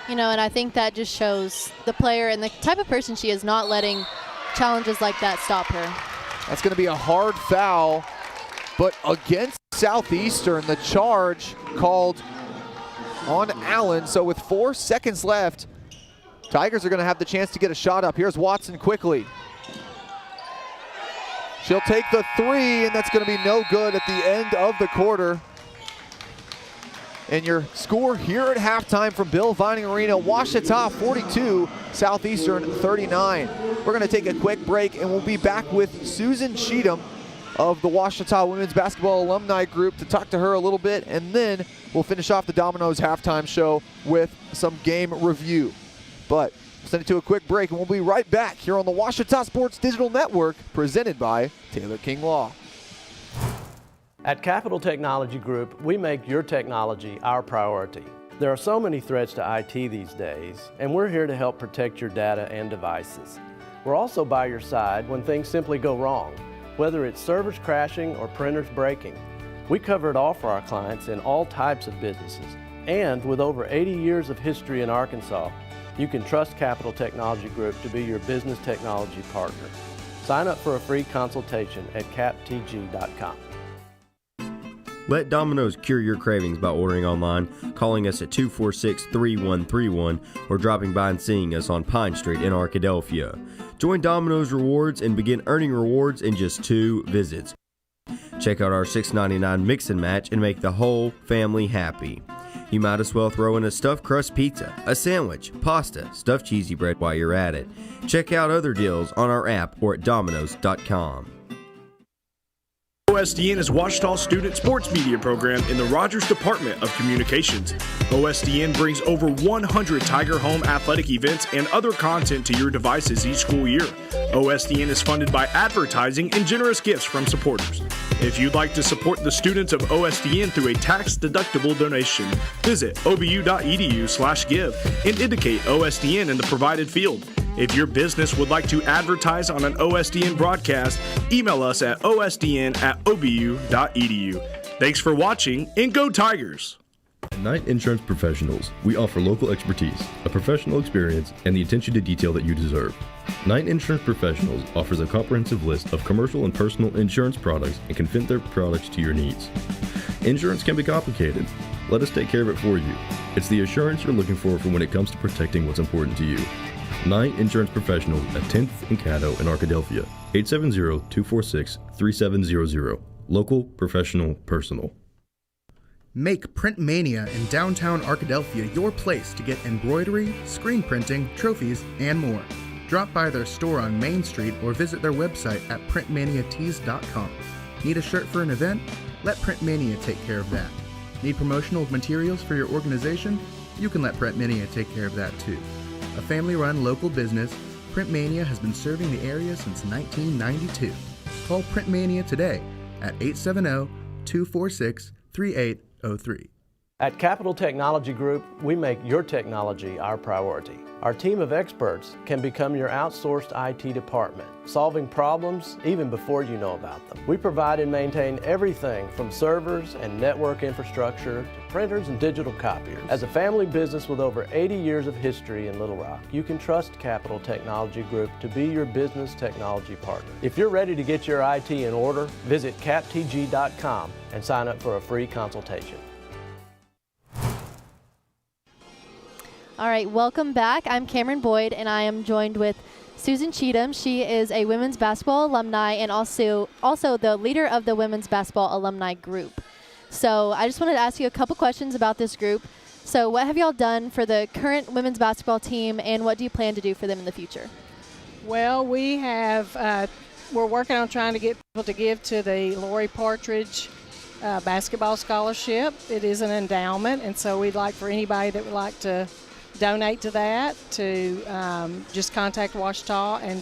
[SPEAKER 9] And I think that just shows the player and the type of person she is, not letting challenges like that stop her.
[SPEAKER 12] That's going to be a hard foul, but against Southeastern, the charge called on Allen. So with 4 seconds left, Tigers are going to have the chance to get a shot up. Here's Watson quickly. She'll take the 3, and that's going to be no good at the end of the quarter. And your score here at halftime from Bill Vining Arena, Ouachita 42, Southeastern 39. We're going to take a quick break, and we'll be back with Susan Cheatham of the Ouachita Women's Basketball Alumni Group to talk to her a little bit, and then we'll finish off the Domino's halftime show with some game review. But we'll send it to a quick break, and we'll be right back here on the Ouachita Sports Digital Network, presented by Taylor King Law.
[SPEAKER 16] At Capital Technology Group, we make your technology our priority. There are so many threats to IT these days, and we're here to help protect your data and devices. We're also by your side when things simply go wrong, whether it's servers crashing or printers breaking. We cover it all for our clients in all types of businesses. And with over 80 years of history in Arkansas, you can trust Capital Technology Group to be your business technology partner. Sign up for a free consultation at captg.com.
[SPEAKER 17] Let Domino's cure your cravings by ordering online, calling us at 246-3131, or dropping by and seeing us on Pine Street in Arkadelphia. Join Domino's Rewards and begin earning rewards in just 2 visits. Check out our $6.99 mix and match and make the whole family happy. You might as well throw in a stuffed crust pizza, a sandwich, pasta, stuffed cheesy bread while you're at it. Check out other deals on our app or at Domino's.com.
[SPEAKER 1] OSDN is Ouachita's student sports media program in the Rogers Department of Communications. OSDN brings over 100 Tiger Home athletic events and other content to your devices each school year. OSDN is funded by advertising and generous gifts from supporters. If you'd like to support the students of OSDN through a tax-deductible donation, visit obu.edu/give and indicate OSDN in the provided field. If your business would like to advertise on an OSDN broadcast, email us at osdn@obu.edu. Thanks for watching, and go Tigers!
[SPEAKER 18] At Knight Insurance Professionals, we offer local expertise, a professional experience, and the attention to detail that you deserve. Knight Insurance Professionals offers a comprehensive list of commercial and personal insurance products and can fit their products to your needs. Insurance can be complicated. Let us take care of it for you. It's the assurance you're looking for when it comes to protecting what's important to you. Knight Insurance Professionals at 10th and Caddo in Arkadelphia, 870-246-3700. Local, professional, personal.
[SPEAKER 19] Make Print Mania in downtown Arkadelphia your place to get embroidery, screen printing, trophies, and more. Drop by their store on Main Street or visit their website at printmaniatees.com. Need a shirt for an event? Let Print Mania take care of that. Need promotional materials for your organization? You can let Print Mania take care of that too. A family-run local business, Print Mania has been serving the area since 1992. Call Print Mania today at 870-246-3803.
[SPEAKER 16] At Capital Technology Group, we make your technology our priority. Our team of experts can become your outsourced IT department, solving problems even before you know about them. We provide and maintain everything from servers and network infrastructure to printers and digital copiers. As a family business with over 80 years of history in Little Rock, you can trust Capital Technology Group to be your business technology partner. If you're ready to get your IT in order, visit captg.com and sign up for a free consultation.
[SPEAKER 9] All right, welcome back. I'm Cameron Boyd, and I am joined with Susan Cheatham. She is a women's basketball alumni and also the leader of the women's basketball alumni group. So I just wanted to ask you a couple questions about this group. So what have y'all done for the current women's basketball team, and what do you plan to do for them in the future?
[SPEAKER 20] Well, we have, we're working on trying to get people to give to the Lori Partridge basketball scholarship. It is an endowment, and so we'd like for anybody that would like to donate to that to just contact Ouachita and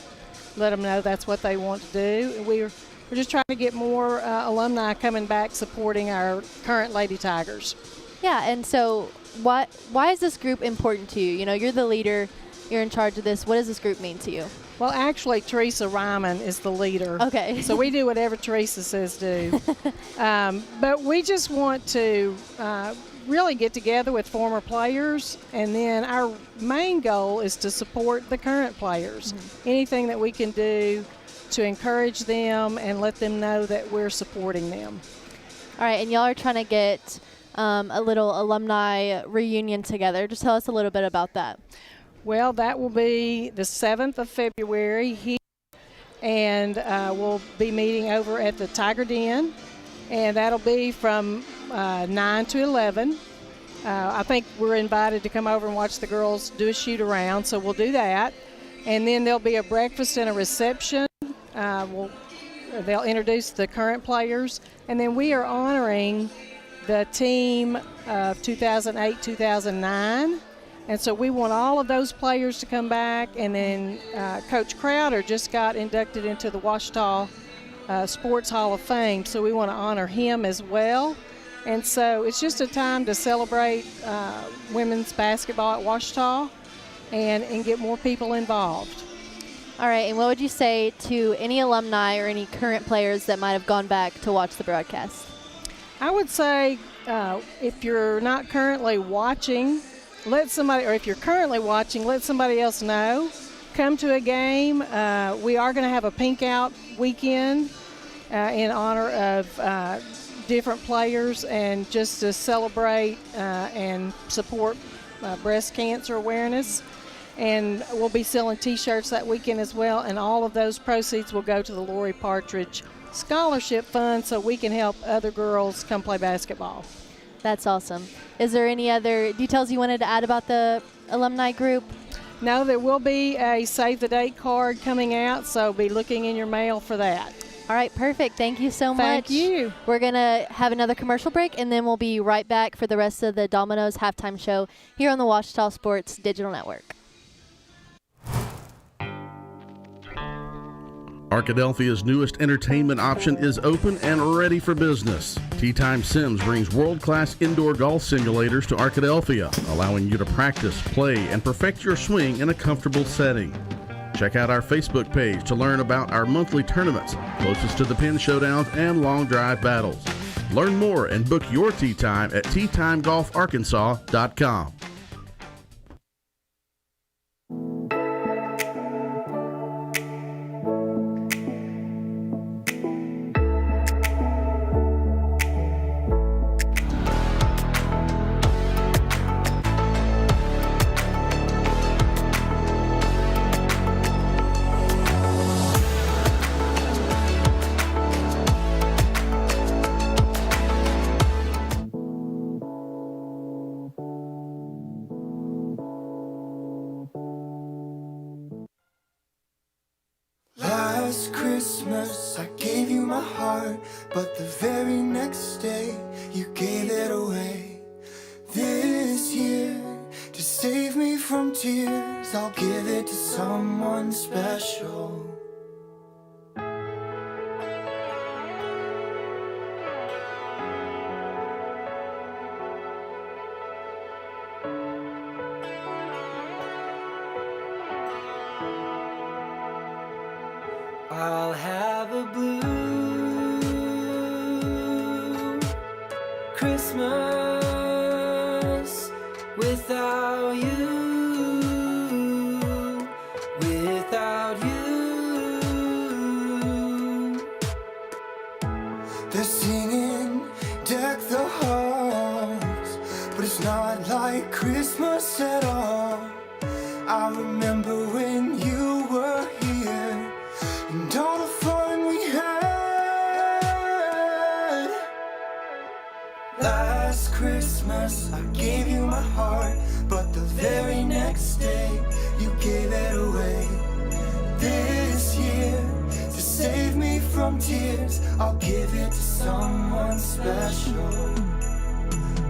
[SPEAKER 20] let them know that's what they want to do. We're just trying to get more alumni coming back supporting our current Lady Tigers.
[SPEAKER 9] Yeah, and so why is this group important to you? You know, you're the leader, you're in charge of this. What does this group mean to you?
[SPEAKER 20] Well, actually, Teresa Ryman is the leader.
[SPEAKER 9] Okay.
[SPEAKER 20] So we do whatever Teresa says do. But we just want to really get together with former players, and then our main goal is to support the current players. Anything that we can do to encourage them and let them know that we're supporting them.
[SPEAKER 9] All right, and y'all are trying to get a little alumni reunion together. Just tell us a little bit about that.
[SPEAKER 20] Well, that will be the 7th of February here, and we'll be meeting over at the Tiger Den, and that'll be from 9 to 11. I think we're invited to come over and watch the girls do a shoot around, so we'll do that. And then there'll be a breakfast and a reception. They'll introduce the current players, and then we are honoring the team of 2008-2009. And so we want all of those players to come back, and then Coach Crowder just got inducted into the Ouachita Sports Hall of Fame, so we want to honor him as well. And so it's just a time to celebrate women's basketball at Ouachita and get more people involved.
[SPEAKER 9] All right, and what would you say to any alumni or any current players that might have gone back to watch the broadcast?
[SPEAKER 20] I would say if you're not currently watching, let somebody, or if you're currently watching, let somebody else know. Come to a game. We are going to have a pink out weekend in honor of different players and just to celebrate and support breast cancer awareness. And we'll be selling T-shirts that weekend as well, and all of those proceeds will go to the Lori Partridge Scholarship Fund so we can help other girls come play basketball.
[SPEAKER 9] That's awesome. Is there any other details you wanted to add about the alumni group?
[SPEAKER 20] No, there will be a Save the Date card coming out, so be looking in your mail for that.
[SPEAKER 9] All right, perfect. Thank you so much.
[SPEAKER 20] Thank you.
[SPEAKER 9] We're going to have another commercial break, and then we'll be right back for the rest of the Domino's halftime show here on the Ouachita Sports Digital Network.
[SPEAKER 21] Arkadelphia's newest entertainment option is open and ready for business. Tea Time Sims brings world-class indoor golf simulators to Arkadelphia, allowing you to practice, play, and perfect your swing in a comfortable setting. Check out our Facebook page to learn about our monthly tournaments, closest to the pin showdowns and long drive battles. Learn more and book your tee time at teatimegolfarkansas.com.
[SPEAKER 2] Last Christmas I gave you my heart, but the very next day you gave it away. This year, to save me from tears, I'll give it to someone special. I'll have a blue Christmas without you, without you. They're singing Deck the Halls, but it's not like Christmas at all. I remember when you were here and all the fun we had. Last Christmas I gave you my heart, but the very next day you gave it away. This year, to save me from tears, I'll give it to someone special.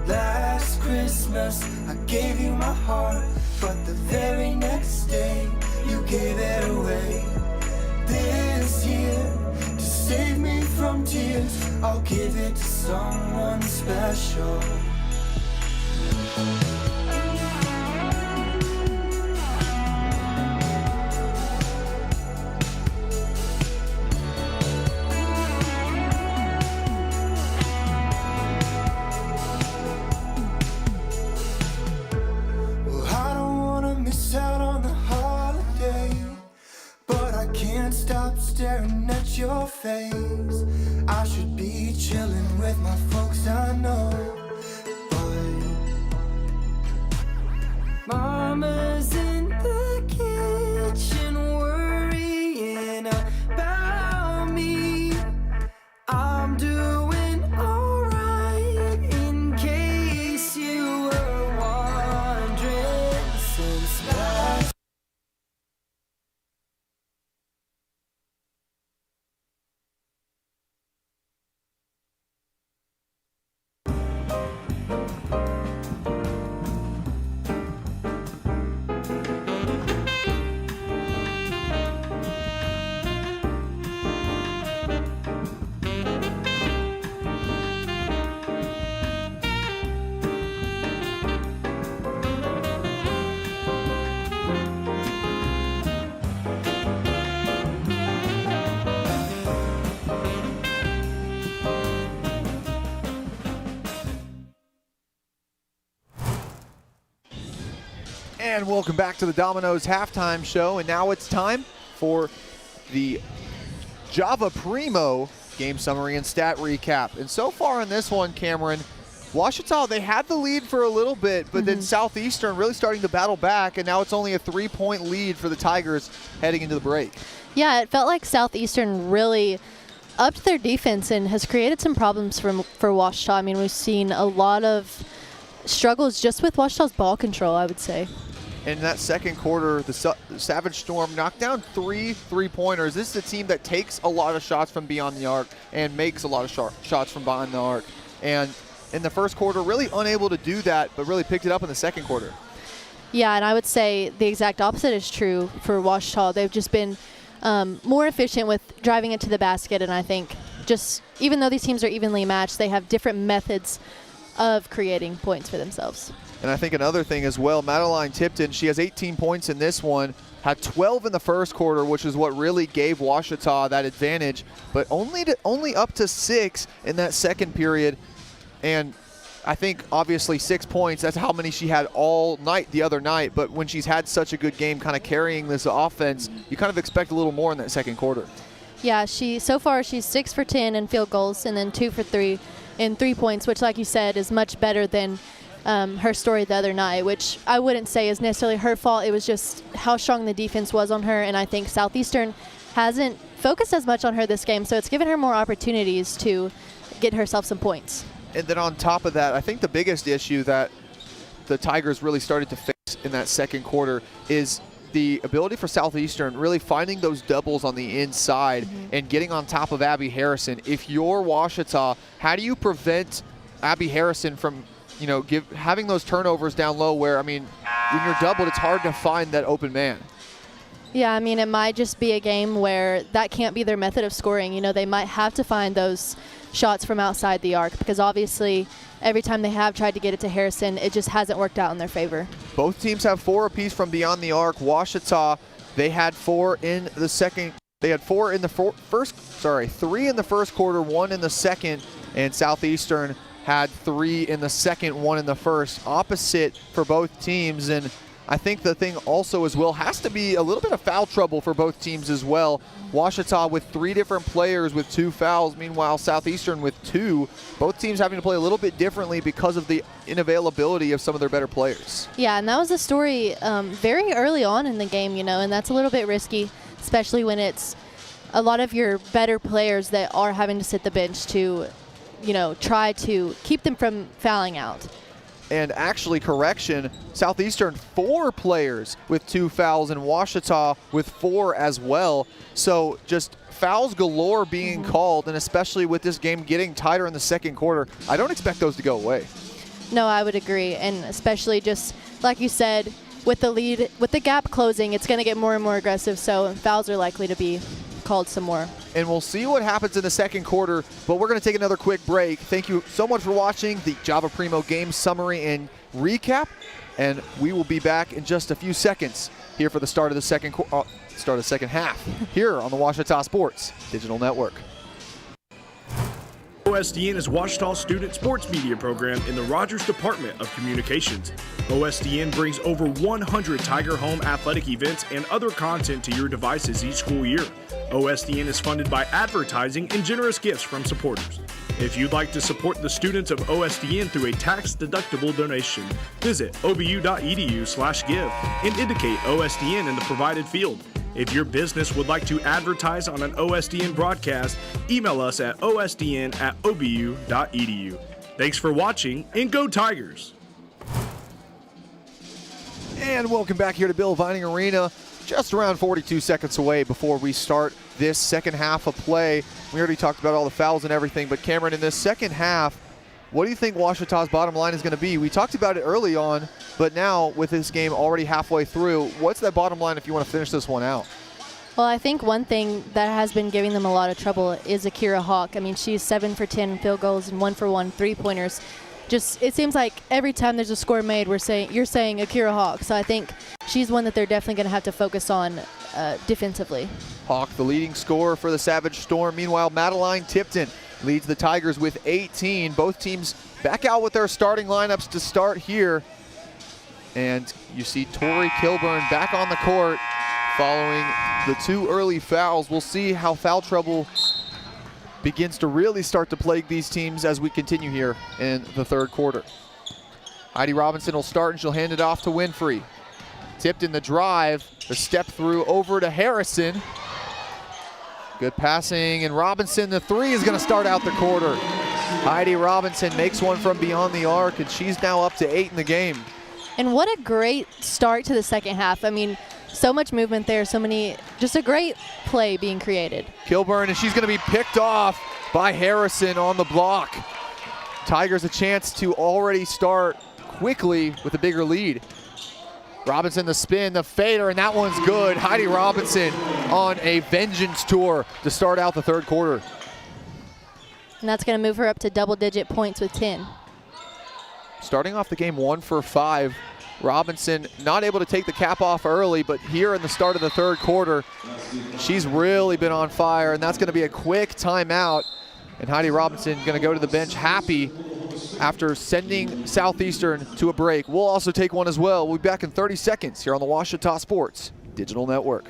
[SPEAKER 2] Last Christmas I gave you my heart, but the very next day you gave it away. This year, to save me from tears, I'll give it to someone special. face. I should be chilling with my folks, I know. But Mama's in the kitchen worrying about me. I'm doing alright in case you were wondering. Since last
[SPEAKER 12] And welcome back to the Domino's halftime show. And now it's time for the Java Primo game summary and stat recap. And so far in this one, Cameron, Ouachita, they had the lead for a little bit, but then Southeastern really starting to battle back, and now it's only a 3-point lead for the Tigers heading into the break.
[SPEAKER 9] Yeah, it felt like Southeastern really upped their defense and has created some problems for Ouachita. I mean, we've seen a lot of struggles just with Ouachita's ball control, I would say.
[SPEAKER 12] In that second quarter, the Savage Storm knocked down 3 3-pointers. This is a team that takes a lot of shots from beyond the arc and makes a lot of shots from behind the arc. And in the first quarter, really unable to do that, but really picked it up in the second quarter.
[SPEAKER 9] Yeah, and I would say the exact opposite is true for Ouachita. They've just been more efficient with driving it to the basket, and I think just even though these teams are evenly matched, they have different methods of creating points for themselves.
[SPEAKER 12] And I think another thing as well, Madeline Tipton, she has 18 points in this one, had 12 in the first quarter, which is what really gave Ouachita that advantage, but only up to 6 in that second period. And I think obviously 6 points, that's how many she had all night the other night, but when she's had such a good game kind of carrying this offense, you kind of expect a little more in that second quarter.
[SPEAKER 9] Yeah, so far she's 6 for 10 in field goals and then 2 for 3 in 3 points, which like you said is much better than her story the other night, which I wouldn't say is necessarily her fault. It was just how strong the defense was on her, and I think Southeastern hasn't focused as much on her this game, so it's given her more opportunities to get herself some points.
[SPEAKER 12] And then on top of that, I think the biggest issue that the Tigers really started to fix in that second quarter is the ability for Southeastern really finding those doubles on the inside and getting on top of Abby Harrison. If you're Ouachita, how do you prevent Abby Harrison from having those turnovers down low where, I mean, when you're doubled, it's hard to find that open man?
[SPEAKER 9] Yeah, I mean, it might just be a game where that can't be their method of scoring. They might have to find those shots from outside the arc because obviously every time they have tried to get it to Harrison, it just hasn't worked out in their favor.
[SPEAKER 12] Both teams have 4 apiece from beyond the arc. Ouachita, they had 4 in the second. They had 4 in the first, 3 in the first quarter, 1 in the second, and Southeastern had 3 in the second, 1 in the first. Opposite for both teams, and I think the thing also as well has to be a little bit of foul trouble for both teams as well. Ouachita with 3 different players with 2 fouls, meanwhile Southeastern with 2. Both teams having to play a little bit differently because of the unavailability of some of their better players.
[SPEAKER 9] Yeah, and that was a story very early on in the game, and that's a little bit risky, especially when it's a lot of your better players that are having to sit the bench to try to keep them from fouling out.
[SPEAKER 12] And actually, correction, Southeastern 4 players with 2 fouls and Ouachita with 4 as well. So just fouls galore being called, and especially with this game getting tighter in the second quarter, I don't expect those to go away.
[SPEAKER 9] No, I would agree, and especially just like you said, with the lead, with the gap closing, it's going to get more and more aggressive, so fouls are likely to be called some more.
[SPEAKER 12] And we'll see what happens in the second quarter, but we're going to take another quick break. Thank you so much for watching the Java Primo game summary and recap, and we will be back in just a few seconds here for the start of the second half here on the Ouachita Sports Digital Network.
[SPEAKER 1] OSDN is Ouachita's student sports media program in the Rogers Department of Communications. OSDN brings over 100 Tiger Home athletic events and other content to your devices each school year. OSDN is funded by advertising and generous gifts from supporters. If you'd like to support the students of OSDN through a tax-deductible donation, visit obu.edu/give and indicate OSDN in the provided field. If your business would like to advertise on an OSDN broadcast, email us at osdn@obu.edu. Thanks for watching, and go Tigers!
[SPEAKER 12] And welcome back here to Bill Vining Arena. Just around 42 seconds away before we start this second half of play. We already talked about all the fouls and everything, but Cameron, in this second half, what do you think Ouachita's bottom line is going to be? We talked about it early on, but now with this game already halfway through, what's that bottom line if you want to finish this one out?
[SPEAKER 9] Well, I think one thing that has been giving them a lot of trouble is Akira Hawk. I mean, she's 7 for 10 field goals and 1 for 1 3-pointers. Just, it seems like every time there's a score made, you're saying Akira Hawk. So I think she's one that they're definitely going to have to focus on defensively.
[SPEAKER 12] Hawk, the leading scorer for the Savage Storm. Meanwhile, Madeline Tipton leads the Tigers with 18. Both teams back out with their starting lineups to start here. And you see Tori Kilburn back on the court following the 2 early fouls. We'll see how foul trouble begins to really start to plague these teams as we continue here in the third quarter. Heidi Robinson will start and she'll hand it off to Winfrey. Tipton the drive, the step through over to Harrison. Good passing, and Robinson, the 3 is going to start out the quarter. Heidi Robinson makes one from beyond the arc, and she's now up to 8 in the game.
[SPEAKER 9] And what a great start to the second half. I mean, so much movement there, just a great play being created.
[SPEAKER 12] Kilburn, and she's going to be picked off by Harrison on the block. Tigers a chance to already start quickly with a bigger lead. Robinson the spin, the fader, and that one's good. Heidi Robinson on a vengeance tour to start out the third quarter.
[SPEAKER 9] And that's going to move her up to double-digit points with 10.
[SPEAKER 12] Starting off the game 1 for 5. Robinson not able to take the cap off early, but here in the start of the third quarter, she's really been on fire, and that's going to be a quick timeout. And Heidi Robinson going to go to the bench happy after sending Southeastern to a break. We'll also take one as well. We'll be back in 30 seconds here on the Ouachita Sports Digital Network.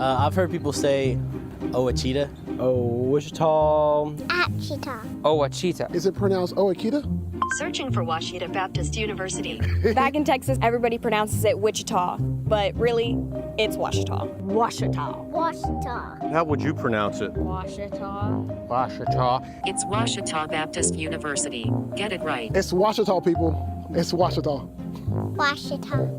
[SPEAKER 4] I've heard people say Ouachita. Ouachita.
[SPEAKER 5] Ouachita.
[SPEAKER 6] Ouachita. Is it pronounced Ouachita?
[SPEAKER 7] Searching for Ouachita Baptist University.
[SPEAKER 8] Back in Texas, everybody pronounces it Wichita, but really, it's Ouachita.
[SPEAKER 5] Ouachita. Ouachita.
[SPEAKER 10] How would you pronounce it?
[SPEAKER 5] Ouachita. Ouachita.
[SPEAKER 7] It's Ouachita Baptist University. Get it right.
[SPEAKER 6] It's Ouachita, people. It's Ouachita.
[SPEAKER 5] Ouachita.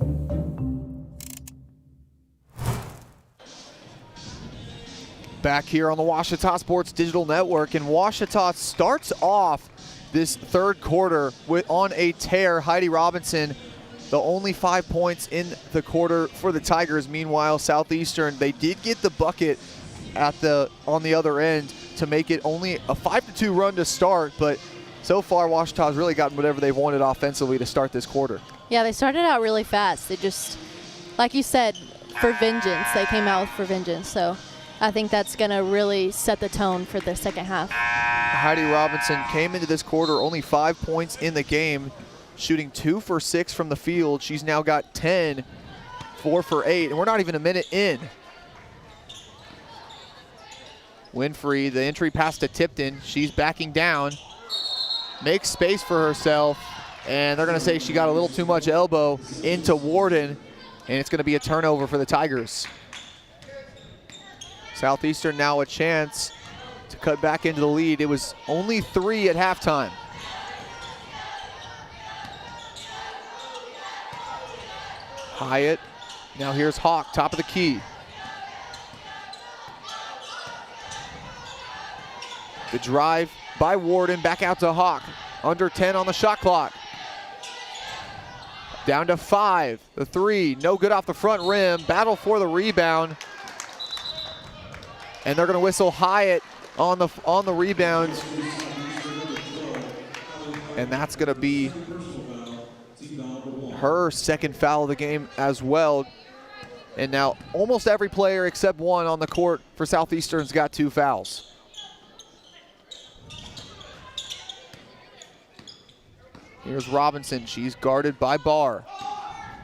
[SPEAKER 12] Back here on the Ouachita Sports Digital Network, and Ouachita starts off this third quarter on a tear. Heidi Robinson, the only 5 points in the quarter for the Tigers. Meanwhile, Southeastern, they did get the bucket on the other end to make it only a 5-2 run to start, but so far Ouachita's really gotten whatever they've wanted offensively to start this quarter.
[SPEAKER 9] Yeah, they started out really fast. They just, like you said, for vengeance. They came out for vengeance, so I think that's going to really set the tone for the second half.
[SPEAKER 12] Heidi Robinson came into this quarter only 5 points in the game, shooting 2 for 6 from the field. She's now got 10, 4 for 8, and we're not even a minute in. Winfrey, the entry pass to Tipton. She's backing down, makes space for herself, and they're going to say she got a little too much elbow into Warden, and it's going to be a turnover for the Tigers. Southeastern now a chance to cut back into the lead. It was only 3 at halftime. Hyatt, now here's Hawk, top of the key. The drive by Warden, back out to Hawk. Under 10 on the shot clock. Down to 5, the 3, no good off the front rim. Battle for the rebound. And they're going to whistle Hyatt on the rebound. And that's going to be her second foul of the game as well. And now almost every player except one on the court for Southeastern's got 2 fouls. Here's Robinson. She's guarded by Barr.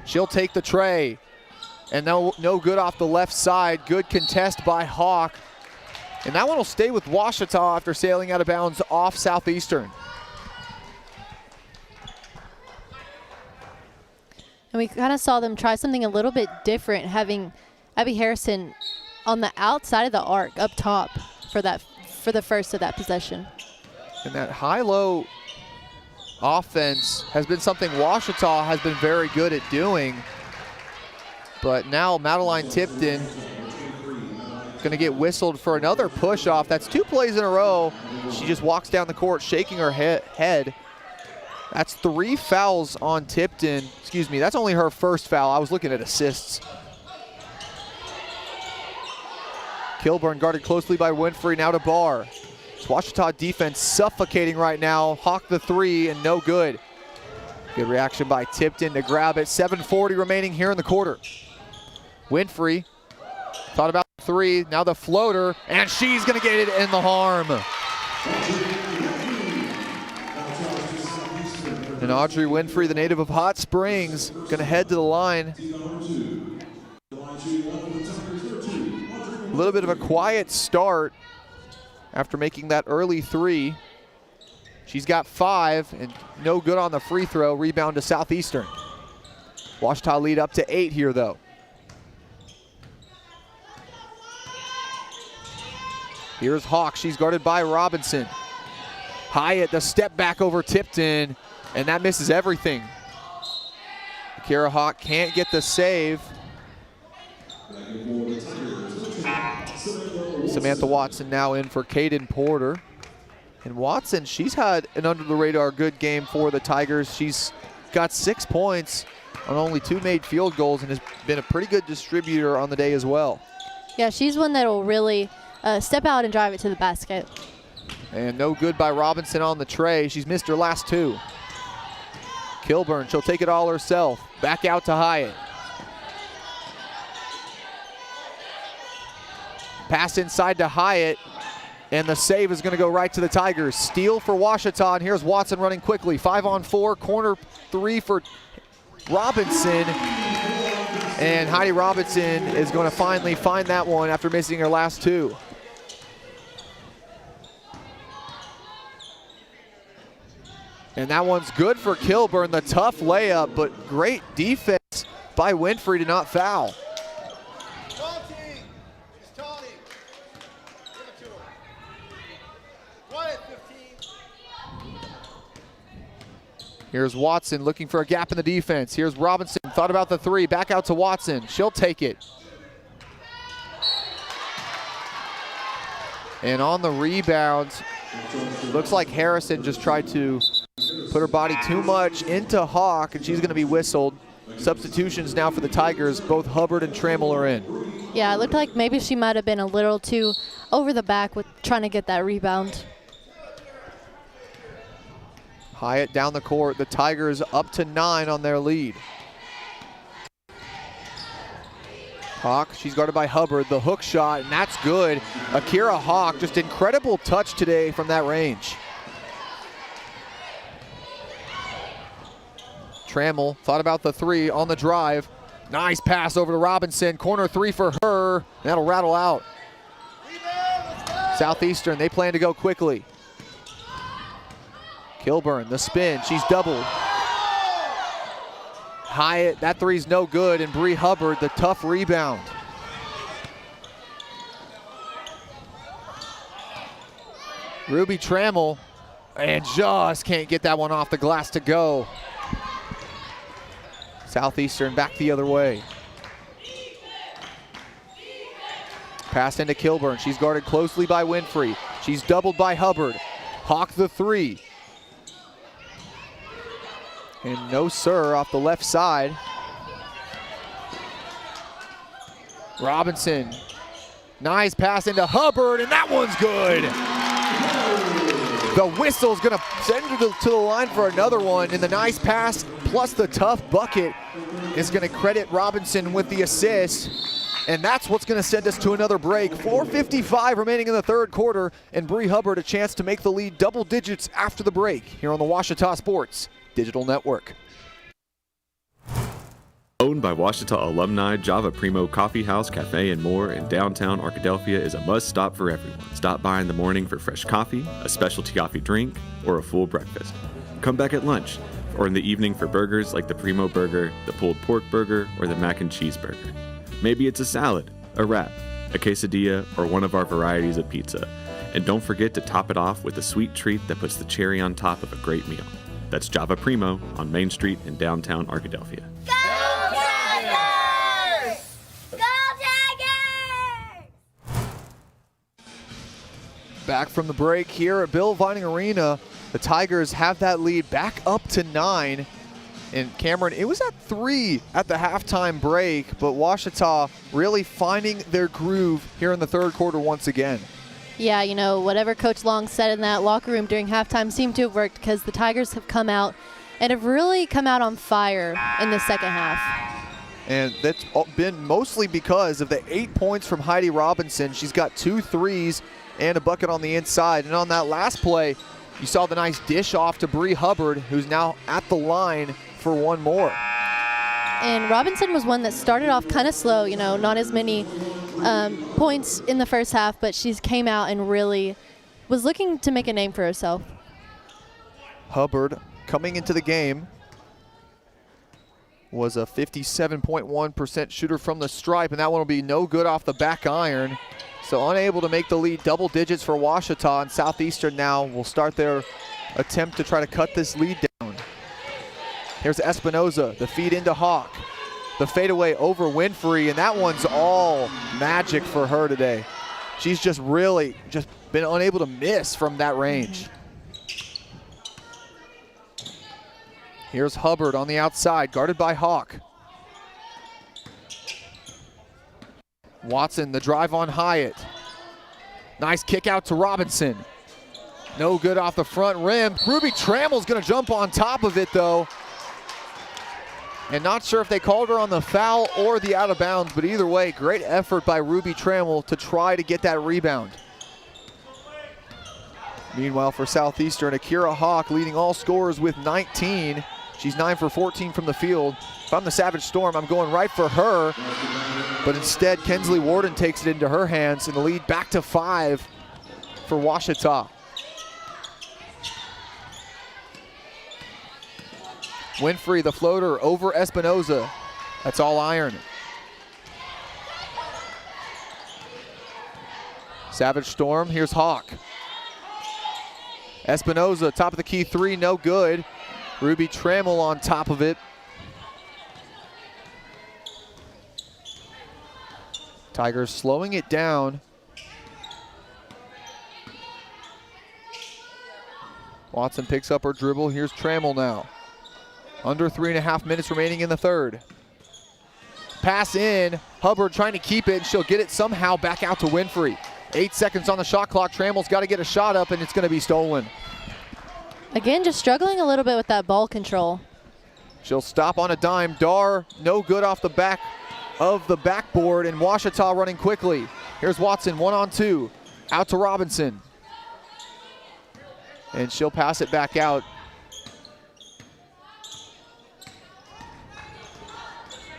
[SPEAKER 12] She'll take the tray. And no good off the left side. Good contest by Hawk. And that one will stay with Ouachita after sailing out of bounds off Southeastern.
[SPEAKER 9] And we kind of saw them try something a little bit different, having Abby Harrison on the outside of the arc up top for the first of that possession.
[SPEAKER 12] And that high-low offense has been something Ouachita has been very good at doing. But now Madeline Tipton going to get whistled for another push-off. That's 2 plays in a row. She just walks down the court shaking her head. That's 3 fouls on Tipton. Excuse me, that's only her first foul. I was looking at assists. Kilburn guarded closely by Winfrey, now to Barr. Ouachita defense suffocating right now. Hawk the 3 and no good. Good reaction by Tipton to grab it. 7:40 remaining here in the quarter. Winfrey thought about 3, now the floater, and she's gonna get it in the harm. And Audrey Winfrey, the native of Hot Springs, gonna head to the line. A little bit of a quiet start after making that early 3. She's got 5 and no good on the free throw. Rebound to Southeastern. Ouachita lead up to 8 here though. Here's Hawk, she's guarded by Robinson. Hyatt, the step back over Tipton, and that misses everything. Kira Hawk can't get the save. Samantha Watson now in for Caden Porter. And Watson, she's had an under-the-radar good game for the Tigers. She's got 6 points on only 2 made field goals and has been a pretty good distributor on the day as well.
[SPEAKER 9] Yeah, she's one that will really step out and drive it to the basket.
[SPEAKER 12] And no good by Robinson on the tray. She's missed her last 2. Kilburn, she'll take it all herself. Back out to Hyatt. Pass inside to Hyatt, and the save is going to go right to the Tigers. Steal for Ouachita, and here's Watson running quickly. 5-on-4, corner 3 for Robinson. And Heidi Robinson is going to finally find that one after missing her last 2. And that one's good for Kilburn, the tough layup, but great defense by Winfrey to not foul. Here's Watson looking for a gap in the defense. Here's Robinson, thought about the 3, back out to Watson. She'll take it. And on the rebound, looks like Harrison just tried to put her body too much into Hawk, and she's going to be whistled. Substitutions now for the Tigers. Both Hubbard and Trammell are in.
[SPEAKER 9] Yeah, it looked like maybe she might have been a little too over the back with trying to get that rebound.
[SPEAKER 12] Hyatt down the court. The Tigers up to 9 on their lead. Hawk, she's guarded by Hubbard. The hook shot, and that's good. Akira Hawk, just incredible touch today from that range. Trammell thought about the 3 on the drive. Nice pass over to Robinson. Corner 3 for her. That'll rattle out. Southeastern, they plan to go quickly. Kilburn, the spin, she's doubled. Hyatt, that 3's no good, and Bree Hubbard, the tough rebound. Ruby Trammell, and just can't get that one off the glass to go. Southeastern back the other way. Pass into Kilburn, she's guarded closely by Winfrey. She's doubled by Hubbard. Hawk the 3. And no sir off the left side. Robinson, nice pass into Hubbard, and that one's good. The whistle's gonna send her to the line for another one, and the nice pass plus the tough bucket is gonna credit Robinson with the assist. And that's what's gonna send us to another break. 4:55 remaining in the 3rd quarter, and Bree Hubbard a chance to make the lead double digits after the break here on the Ouachita Sports Digital Network.
[SPEAKER 14] Owned by Washita alumni, Java Primo Coffee House, Cafe, and more in downtown Arkadelphia is a must-stop for everyone. Stop by in the morning for fresh coffee, a specialty coffee drink, or a full breakfast. Come back at lunch, or in the evening for burgers like the Primo Burger, the pulled pork burger, or the mac and cheese burger. Maybe it's a salad, a wrap, a quesadilla, or one of our varieties of pizza. And don't forget to top it off with a sweet treat that puts the cherry on top of a great meal. That's Java Primo on Main Street in downtown Arkadelphia.
[SPEAKER 12] Back from the break here at Bill Vining Arena, the Tigers have that lead back up to 9. And Cameron, it was at 3 at the halftime break, but Washita really finding their groove here in the third quarter once again.
[SPEAKER 9] Yeah, you know, whatever Coach Long said in that locker room during halftime seemed to have worked because the Tigers have come out and have really come out on fire in the second half.
[SPEAKER 12] And that's been mostly because of the 8 points from Heidi Robinson. She's got 2 threes and a bucket on the inside. And on that last play, you saw the nice dish off to Bree Hubbard, who's now at the line for one more.
[SPEAKER 9] And Robinson was one that started off kind of slow, you know, not as many points in the first half, but she's came out and really was looking to make a name for herself.
[SPEAKER 12] Hubbard coming into the game was a 57.1% shooter from the stripe, and that one will be no good off the back iron. So unable to make the lead double digits for Washita, and Southeastern now will start their attempt to try to cut this lead down. Here's Espinoza, the feed into Hawk. The fadeaway over Winfrey, and that one's all magic for her today. She's just really been unable to miss from that range. Here's Hubbard on the outside, guarded by Hawk. Watson, the drive on Hyatt. Nice kick out to Robinson. No good off the front rim. Ruby Trammell's gonna jump on top of it though. And not sure if they called her on the foul or the out of bounds, but either way, great effort by Ruby Trammell to try to get that rebound. Meanwhile for Southeastern, Akira Hawk leading all scorers with 19. She's 9 for 14 from the field. If I'm the Savage Storm, I'm going right for her. But instead, Kensley Warden takes it into her hands, and the lead back to 5 for Washita. Winfrey, the floater over Espinoza. That's all iron. Savage Storm, here's Hawk. Espinoza, top of the key 3, no good. Ruby Trammell on top of it. Tigers slowing it down. Watson picks up her dribble. Here's Trammell now. Under 3.5 minutes remaining in the third. Pass in. Hubbard trying to keep it. She'll get it somehow back out to Winfrey. 8 seconds on the shot clock. Trammell's got to get a shot up, and it's going to be stolen.
[SPEAKER 9] Again, just struggling a little bit with that ball control.
[SPEAKER 12] She'll stop on a dime. Dar, no good off the back of the backboard, and Washita running quickly. Here's Watson, 1-on-2. Out to Robinson. And she'll pass it back out.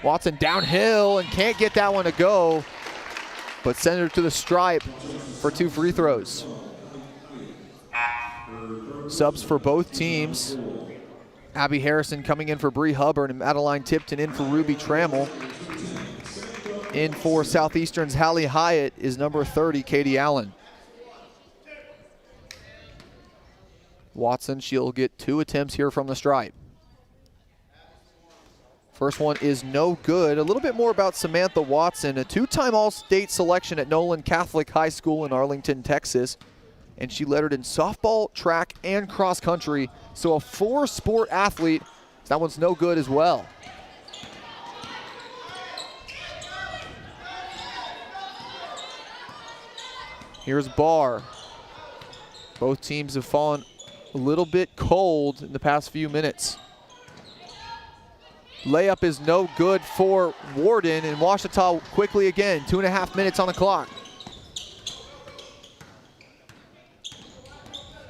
[SPEAKER 12] Watson downhill and can't get that one to go, but send her to the stripe for 2 free throws. Subs for both teams. Abby Harrison coming in for Bree Hubbard, and Madeline Tipton in for Ruby Trammell. In for Southeastern's Hallie Hyatt is number 30, Katie Allen. Watson, she'll get 2 attempts here from the stripe. First one is no good. A little bit more about Samantha Watson, a 2-time All-State selection at Nolan Catholic High School in Arlington, Texas. And she lettered in softball, track, and cross country. So a 4-sport athlete. That one's no good as well. Here's Barr. Both teams have fallen a little bit cold in the past few minutes. Layup is no good for Warden, and Washita quickly again. 2.5 minutes on the clock.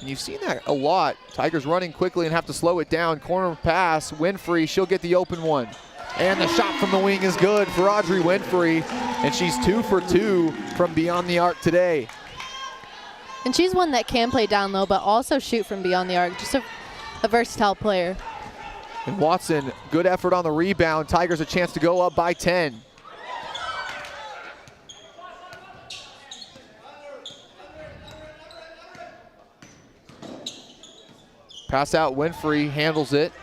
[SPEAKER 12] And you've seen that a lot. Tigers running quickly and have to slow it down. Corner pass, Winfrey, she'll get the open one. And the shot from the wing is good for Audrey Winfrey, and she's 2 for 2 from beyond the arc today.
[SPEAKER 9] And she's one that can play down low, but also shoot from beyond the arc. Just a versatile player.
[SPEAKER 12] And Watson, good effort on the rebound. Tigers a chance to go up by 10. Pass out, Winfrey handles it.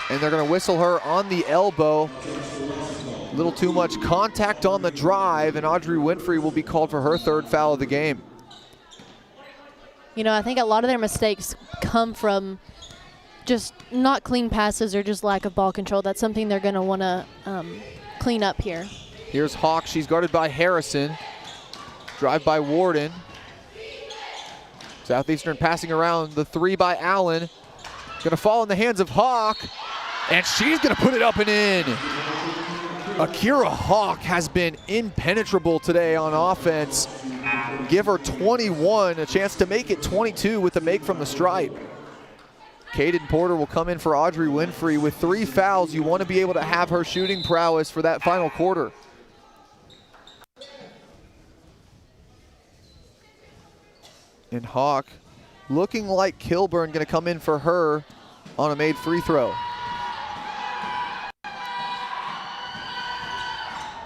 [SPEAKER 12] And they're going to whistle her on the elbow. A little too much contact on the drive, and Audrey Winfrey will be called for her 3rd foul of the game.
[SPEAKER 9] You know, I think a lot of their mistakes come from just not clean passes or just lack of ball control. That's something they're going to want to clean up here.
[SPEAKER 12] Here's Hawk. She's guarded by Harrison. Drive by Warden. Southeastern passing around, the 3 by Allen. Going to fall in the hands of Hawk, and she's going to put it up and in. Akira Hawk has been impenetrable today on offense. Give her 21, a chance to make it 22 with the make from the stripe. Kaden Porter will come in for Audrey Winfrey with 3 fouls. You want to be able to have her shooting prowess for that final quarter. And Hawk looking like Kilburn going to come in for her on a made free throw.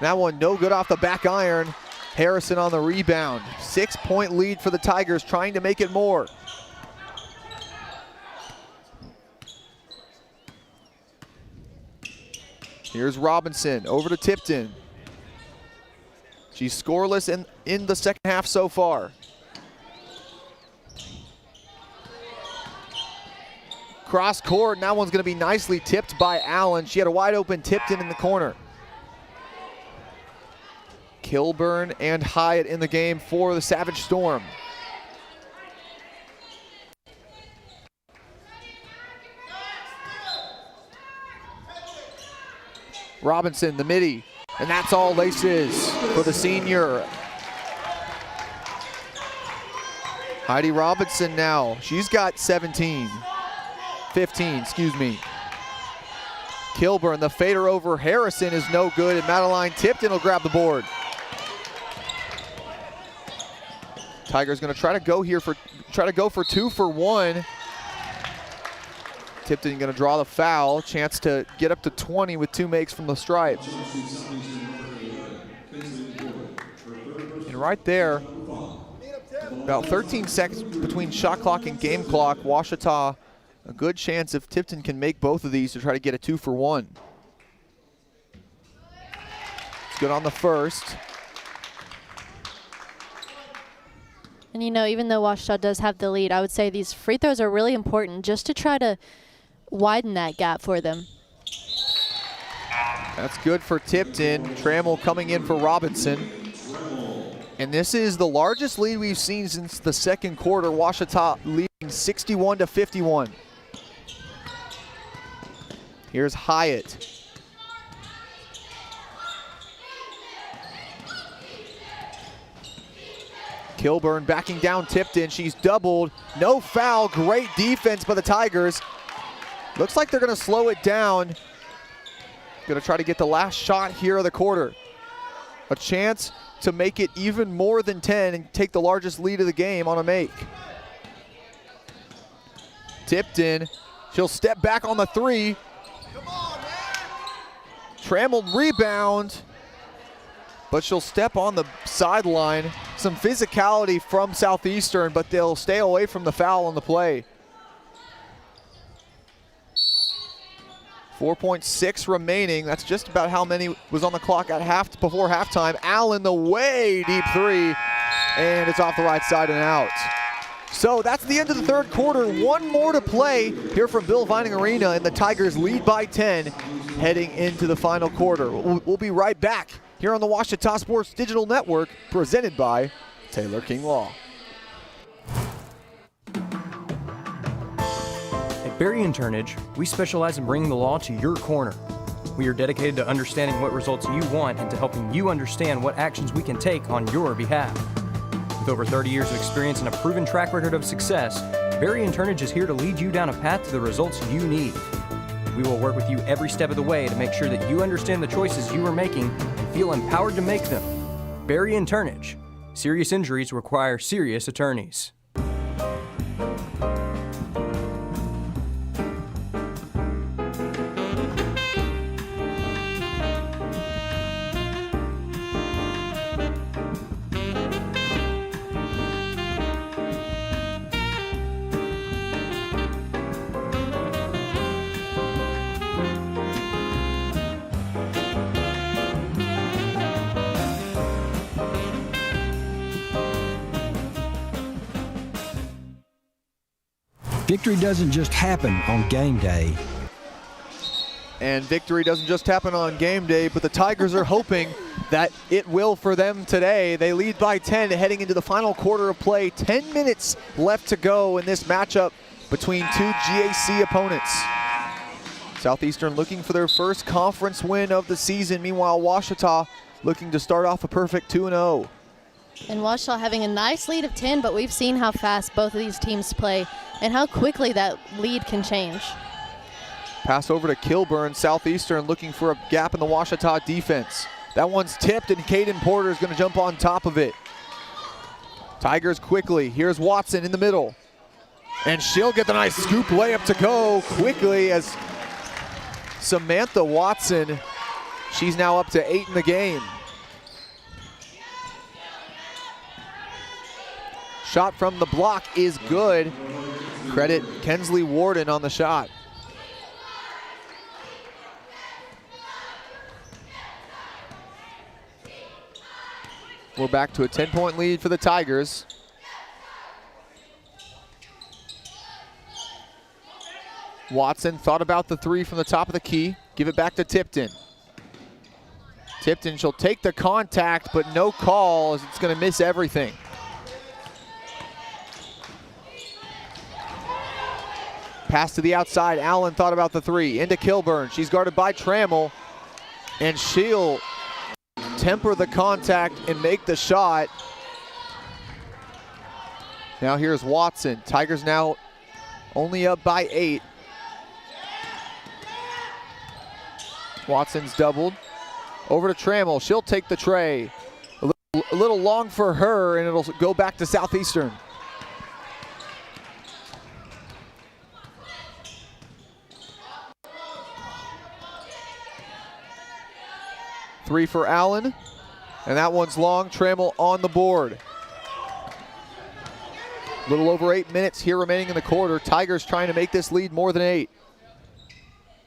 [SPEAKER 12] That one no good off the back iron. Harrison on the rebound. 6-point lead for the Tigers, trying to make it more. Here's Robinson over to Tipton. She's scoreless in the second half so far. Cross court, and that one's going to be nicely tipped by Allen. She had a wide open Tipton in the corner. Kilburn and Hyatt in the game for the Savage Storm. Robinson, the midi, and that's all laces for the senior. Heidi Robinson now, she's got 15, excuse me. Kilburn, the fader over Harrison is no good, and Madeline Tipton will grab the board. Tigers going to try to go for 2 for 1. Tipton going to draw the foul. Chance to get up to 20 with 2 makes from the stripe. And right there, about 13 seconds between shot clock and game clock. Ouachita, a good chance if Tipton can make both of these to try to get a 2 for 1. It's good on the first.
[SPEAKER 9] And you know, even though Ouachita does have the lead, I would say these free throws are really important just to try to widen that gap for them.
[SPEAKER 12] That's good for Tipton. Trammell coming in for Robinson. And this is the largest lead we've seen since the second quarter. Ouachita leading 61-51. Here's Hyatt. Kilburn backing down Tipton. She's doubled. No foul. Great defense by the Tigers. Looks like they're going to slow it down. Going to try to get the last shot here of the quarter. A chance to make it even more than 10 and take the largest lead of the game on a make. Tipton. She'll step back on the 3. Trammell rebound. But she'll step on the sideline. Some physicality from Southeastern, but they'll stay away from the foul on the play. 4.6 remaining. That's just about how many was on the clock at before halftime. Allen, the way deep 3, and it's off the right side and out. So that's the end of the third quarter. 1 more to play here from Bill Vining Arena, and the Tigers lead by 10 heading into the final quarter. We'll be right back here on the Ouachita Sports Digital Network, presented by Taylor King Law.
[SPEAKER 15] At Berry & Turnage, we specialize in bringing the law to your corner. We are dedicated to understanding what results you want and to helping you understand what actions we can take on your behalf. With over 30 years of experience and a proven track record of success, Barry & Turnage is here to lead you down a path to the results you need. We will work with you every step of the way to make sure that you understand the choices you are making and feel empowered to make them. Barry & Turnage. Serious injuries require serious attorneys.
[SPEAKER 3] Victory doesn't just happen on game day.
[SPEAKER 12] And victory doesn't just happen on game day, but the Tigers are hoping that it will for them today. They lead by 10 heading into the final quarter of play. 10 minutes left to go in this matchup between two GAC opponents. Southeastern looking for their first conference win of the season. Meanwhile, Ouachita looking to start off a perfect 2-0.
[SPEAKER 9] And Ouachita having a nice lead of 10, but we've seen how fast both of these teams play and how quickly that lead can change.
[SPEAKER 12] Pass over to Kilburn. Southeastern looking for a gap in the Ouachita defense. That one's tipped, and Caden Porter is going to jump on top of it. Tigers quickly. Here's Watson in the middle. And she'll get the nice scoop layup to go quickly as Samantha Watson, she's now up to 8 in the game. Shot from the block is good. Credit Kensley Warden on the shot. We're back to a 10-point lead for the Tigers. Watson thought about the three from the top of the key. Give it back to Tipton. Tipton, she'll take the contact, but no call as it's going to miss everything. Pass to the outside. Allen thought about the three. Into Kilburn. She's guarded by Trammell. And she'll temper the contact and make the shot. Now here's Watson. Tigers now only up by 8. Watson's doubled. Over to Trammell. She'll take the tray. A little long for her, and it'll go back to Southeastern. Three for Allen, and that one's long. Trammell on the board. A little over 8 minutes here remaining in the quarter. Tigers trying to make this lead more than 8.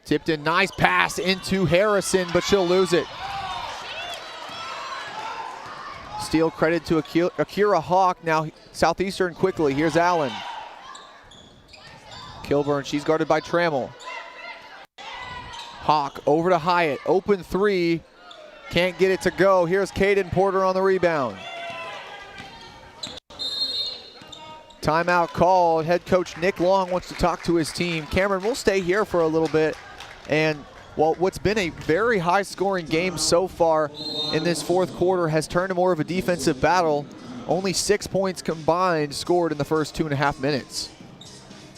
[SPEAKER 12] Tipton, nice pass into Harrison, but she'll lose it. Steal credit to Akira Hawk. Now Southeastern quickly. Here's Allen. Kilburn, she's guarded by Trammell. Hawk over to Hyatt. Open three. Can't get it to go. Here's Caden Porter on the rebound. Timeout called. Head coach Nick Long wants to talk to his team. Cameron, we'll stay here for a little bit. And well, what's been a very high-scoring game so far in this fourth quarter has turned to more of a defensive battle. Only 6 points combined scored in the first 2.5 minutes.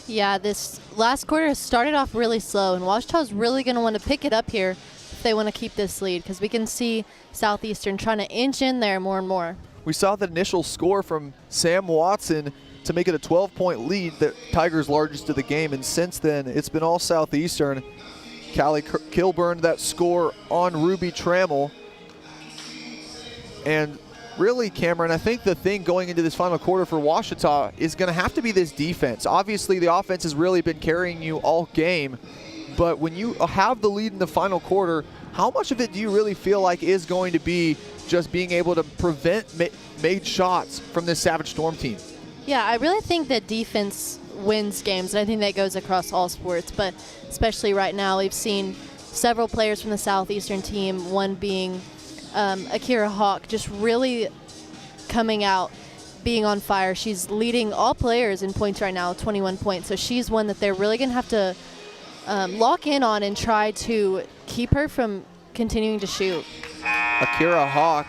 [SPEAKER 9] Yeah, this last quarter has started off really slow, and Ouachita's really going to want to pick it up here if they want to keep this lead, because we can see Southeastern trying to inch in there more and more.
[SPEAKER 12] We saw the initial score from Sam Watson to make it a 12-point lead, the Tigers' largest of the game, and since then it's been all Southeastern. Callie Kilburn that score on Ruby Trammell. And really, Cameron, I think the thing going into this final quarter for Ouachita is going to have to be this defense. Obviously, the offense has really been carrying you all game, but when you have the lead in the final quarter, how much of it do you really feel like is going to be just being able to prevent made shots from this Savage Storm team?
[SPEAKER 9] Yeah, I really think that defense wins games, and I think that goes across all sports, but especially right now, we've seen several players from the Southeastern team, one being Akira Hawk, just really coming out, being on fire. She's leading all players in points right now, 21 points, so she's one that they're really going to have to lock in on and try to keep her from continuing to shoot.
[SPEAKER 12] Akira Hawk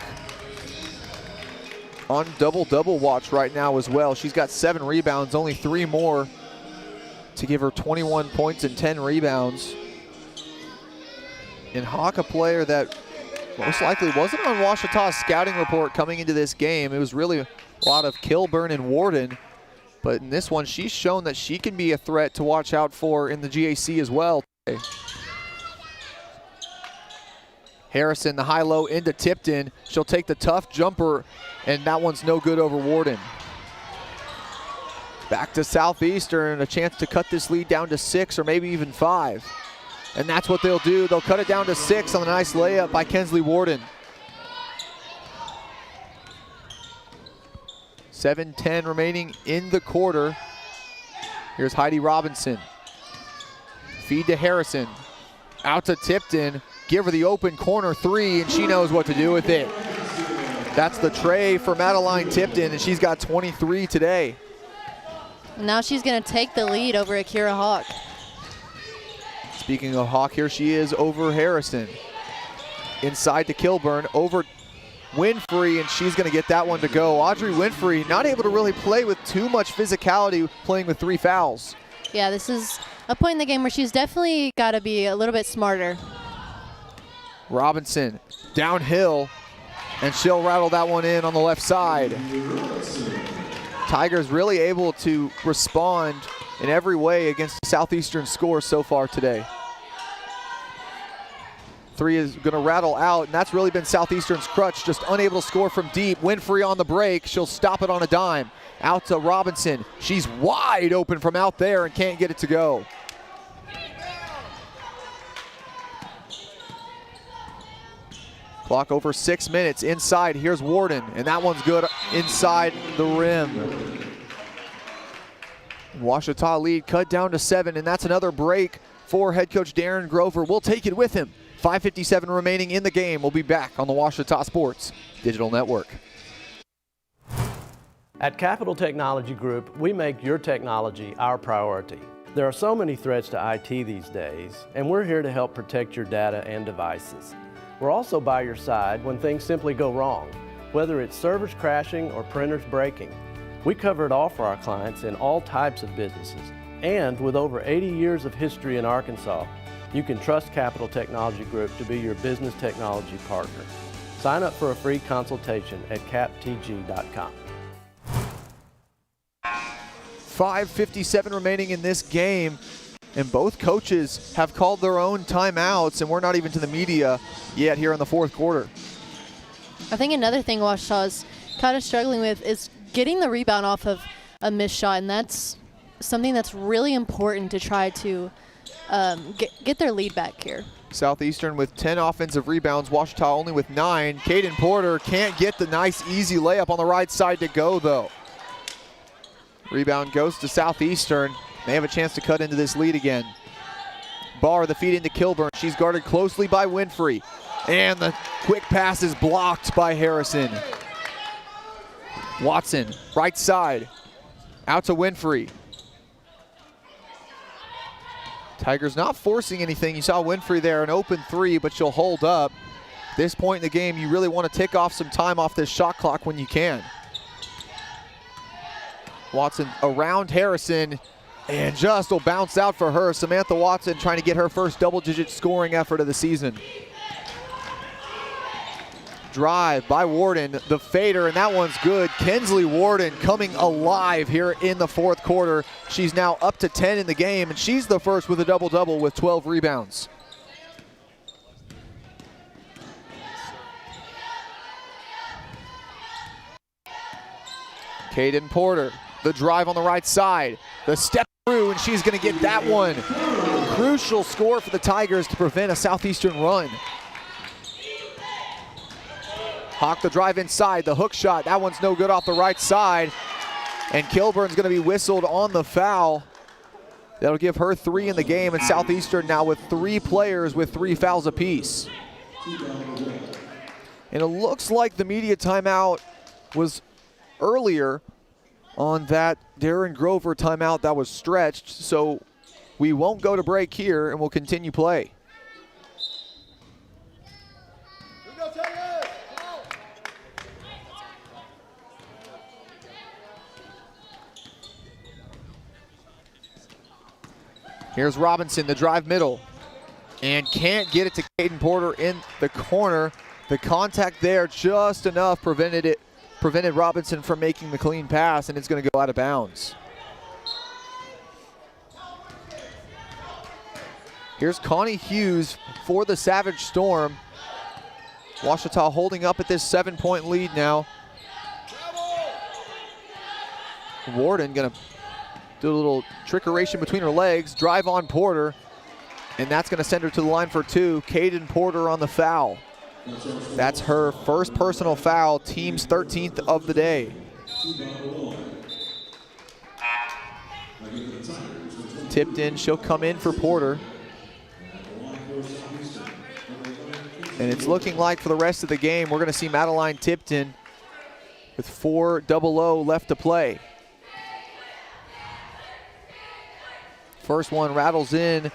[SPEAKER 12] on double-double watch right now as well. She's got 7 rebounds, only 3 more to give her 21 points and 10 rebounds. And Hawk, a player that most likely wasn't on Ouachita's scouting report coming into this game. It was really a lot of Kilburn and Warden. But in this one, she's shown that she can be a threat to watch out for in the GAC as well. Harrison, the high-low into Tipton. She'll take the tough jumper, and that one's no good over Warden. Back to Southeastern, a chance to cut this lead down to 6 or maybe even 5. And that's what they'll do. They'll cut it down to 6 on a nice layup by Kensley Warden. 7:10 remaining in the quarter. Here's Heidi Robinson. Feed to Harrison. Out to Tipton. Give her the open corner 3, and she knows what to do with it. That's the tray for Madeline Tipton, and she's got 23 today.
[SPEAKER 9] Now she's going to take the lead over Akira Hawk.
[SPEAKER 12] Speaking of Hawk, here she is over Harrison. Inside to Kilburn, over Winfrey, and she's going to get that one to go. Audrey Winfrey not able to really play with too much physicality, playing with 3 fouls.
[SPEAKER 9] Yeah, this is a point in the game where she's definitely got to be a little bit smarter.
[SPEAKER 12] Robinson downhill, and she'll rattle that one in on the left side. Tigers really able to respond in every way against Southeastern score so far today. 3 is going to rattle out, and that's really been Southeastern's crutch, just unable to score from deep. Winfrey on the break. She'll stop it on a dime. Out to Robinson. She's wide open from out there and can't get it to go. Clock over 6 minutes. Inside, here's Warden, and that one's good inside the rim. Ouachita lead cut down to 7, and that's another break for head coach Darren Grover. We'll take it with him. 5:57 remaining in the game. We'll be back on the Ouachita Sports Digital Network.
[SPEAKER 16] At Capital Technology Group, we make your technology our priority. There are so many threats to IT these days, and we're here to help protect your data and devices. We're also by your side when things simply go wrong, whether it's servers crashing or printers breaking. We cover it all for our clients in all types of businesses. And with over 80 years of history in Arkansas, you can trust Capital Technology Group to be your business technology partner. Sign up for a free consultation at captg.com.
[SPEAKER 12] 5:57 remaining in this game, and both coaches have called their own timeouts, and we're not even to the media yet here in the fourth quarter.
[SPEAKER 9] I think another thing Ouachita is kind of struggling with is getting the rebound off of a missed shot, and that's something that's really important to try to get their lead back here.
[SPEAKER 12] Southeastern with 10 offensive rebounds, Ouachita only with 9. Caden Porter can't get the nice easy layup on the right side to go though. Rebound goes to Southeastern. They have a chance to cut into this lead again. Barr, the feed into Kilburn. She's guarded closely by Winfrey. And the quick pass is blocked by Harrison. Watson, right side. Out to Winfrey. Tigers not forcing anything. You saw Winfrey there, an open 3, but she'll hold up. This point in the game, you really want to tick off some time off this shot clock when you can. Watson around Harrison, and just will bounce out for her. Samantha Watson trying to get her first double-digit scoring effort of the season. Drive by Warden, the fader, and that one's good. Kensley Warden coming alive here in the fourth quarter. She's now up to 10 in the game, and she's the first with a double-double with 12 rebounds. Caden Porter, the drive on the right side, the step through, and she's going to get that one. Crucial score for the Tigers to prevent a Southeastern run. Hawk the drive inside, the hook shot, that one's no good off the right side. And Kilburn's going to be whistled on the foul. That'll give her 3 in the game, and Southeastern now with 3 players with 3 fouls apiece. And it looks like the media timeout was earlier on that Darren Grover timeout that was stretched, so we won't go to break here and we'll continue play. Here's Robinson, the drive middle, and can't get it to Caden Porter in the corner. The contact there just enough prevented Robinson from making the clean pass, and it's going to go out of bounds. Here's Connie Hughes for the Savage Storm. Ouachita holding up at this 7-point lead now. Warden gonna do a little trickeration between her legs, drive on Porter, and that's gonna send her to the line for 2. Caden Porter on the foul. That's her first personal foul, team's 13th of the day. Tipped in, she'll come in for Porter. And it's looking like for the rest of the game, we're gonna see Madeline Tipton with 4-0 left to play. First one rattles in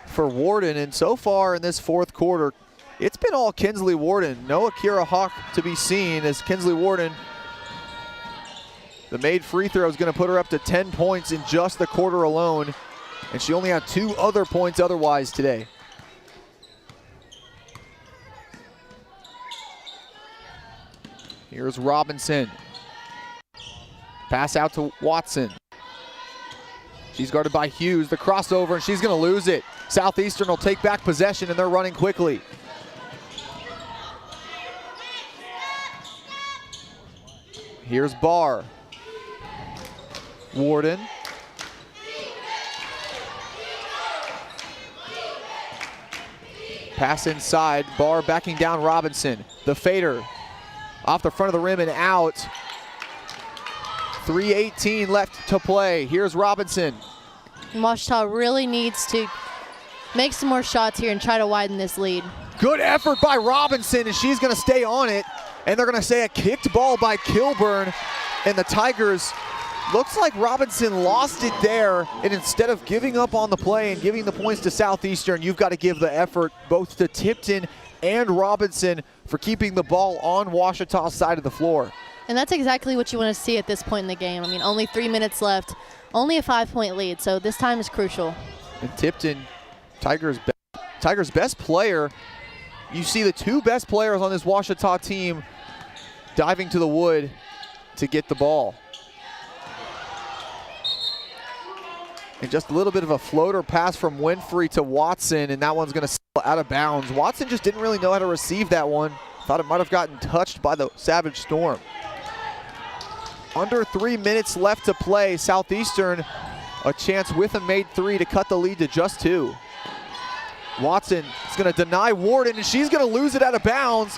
[SPEAKER 12] for Warden, and so far in this fourth quarter, it's been all Kinsley Warden. No Akira Hawk to be seen, as Kinsley Warden, the made free throw is gonna put her up to 10 points in just the quarter alone, and she only had 2 other points otherwise today. Here's Robinson. Pass out to Watson. She's guarded by Hughes, the crossover, and she's gonna lose it. Southeastern will take back possession, and they're running quickly. Here's Barr. Warden. Pass inside, Barr backing down Robinson. The fader off the front of the rim and out. 3:18 left to play. Here's Robinson.
[SPEAKER 9] And Ouachita really needs to make some more shots here and try to widen this lead.
[SPEAKER 12] Good effort by Robinson, and she's gonna stay on it. And they're gonna say a kicked ball by Kilburn. And the Tigers, looks like Robinson lost it there. And instead of giving up on the play and giving the points to Southeastern, you've got to give the effort both to Tipton and Robinson for keeping the ball on Ouachita's side of the floor.
[SPEAKER 9] And that's exactly what you want to see at this point in the game. I mean, only 3 minutes left, only a 5-point lead, so this time is crucial.
[SPEAKER 12] And Tipton, Tigers' best player. You see the 2 best players on this Ouachita team diving to the wood to get the ball. And just a little bit of a floater pass from Winfrey to Watson, and that one's gonna sail out of bounds. Watson just didn't really know how to receive that one. Thought it might have gotten touched by the Savage Storm. Under 3 minutes left to play. Southeastern, a chance with a made 3 to cut the lead to just 2. Watson is gonna deny Warden, and she's gonna lose it out of bounds.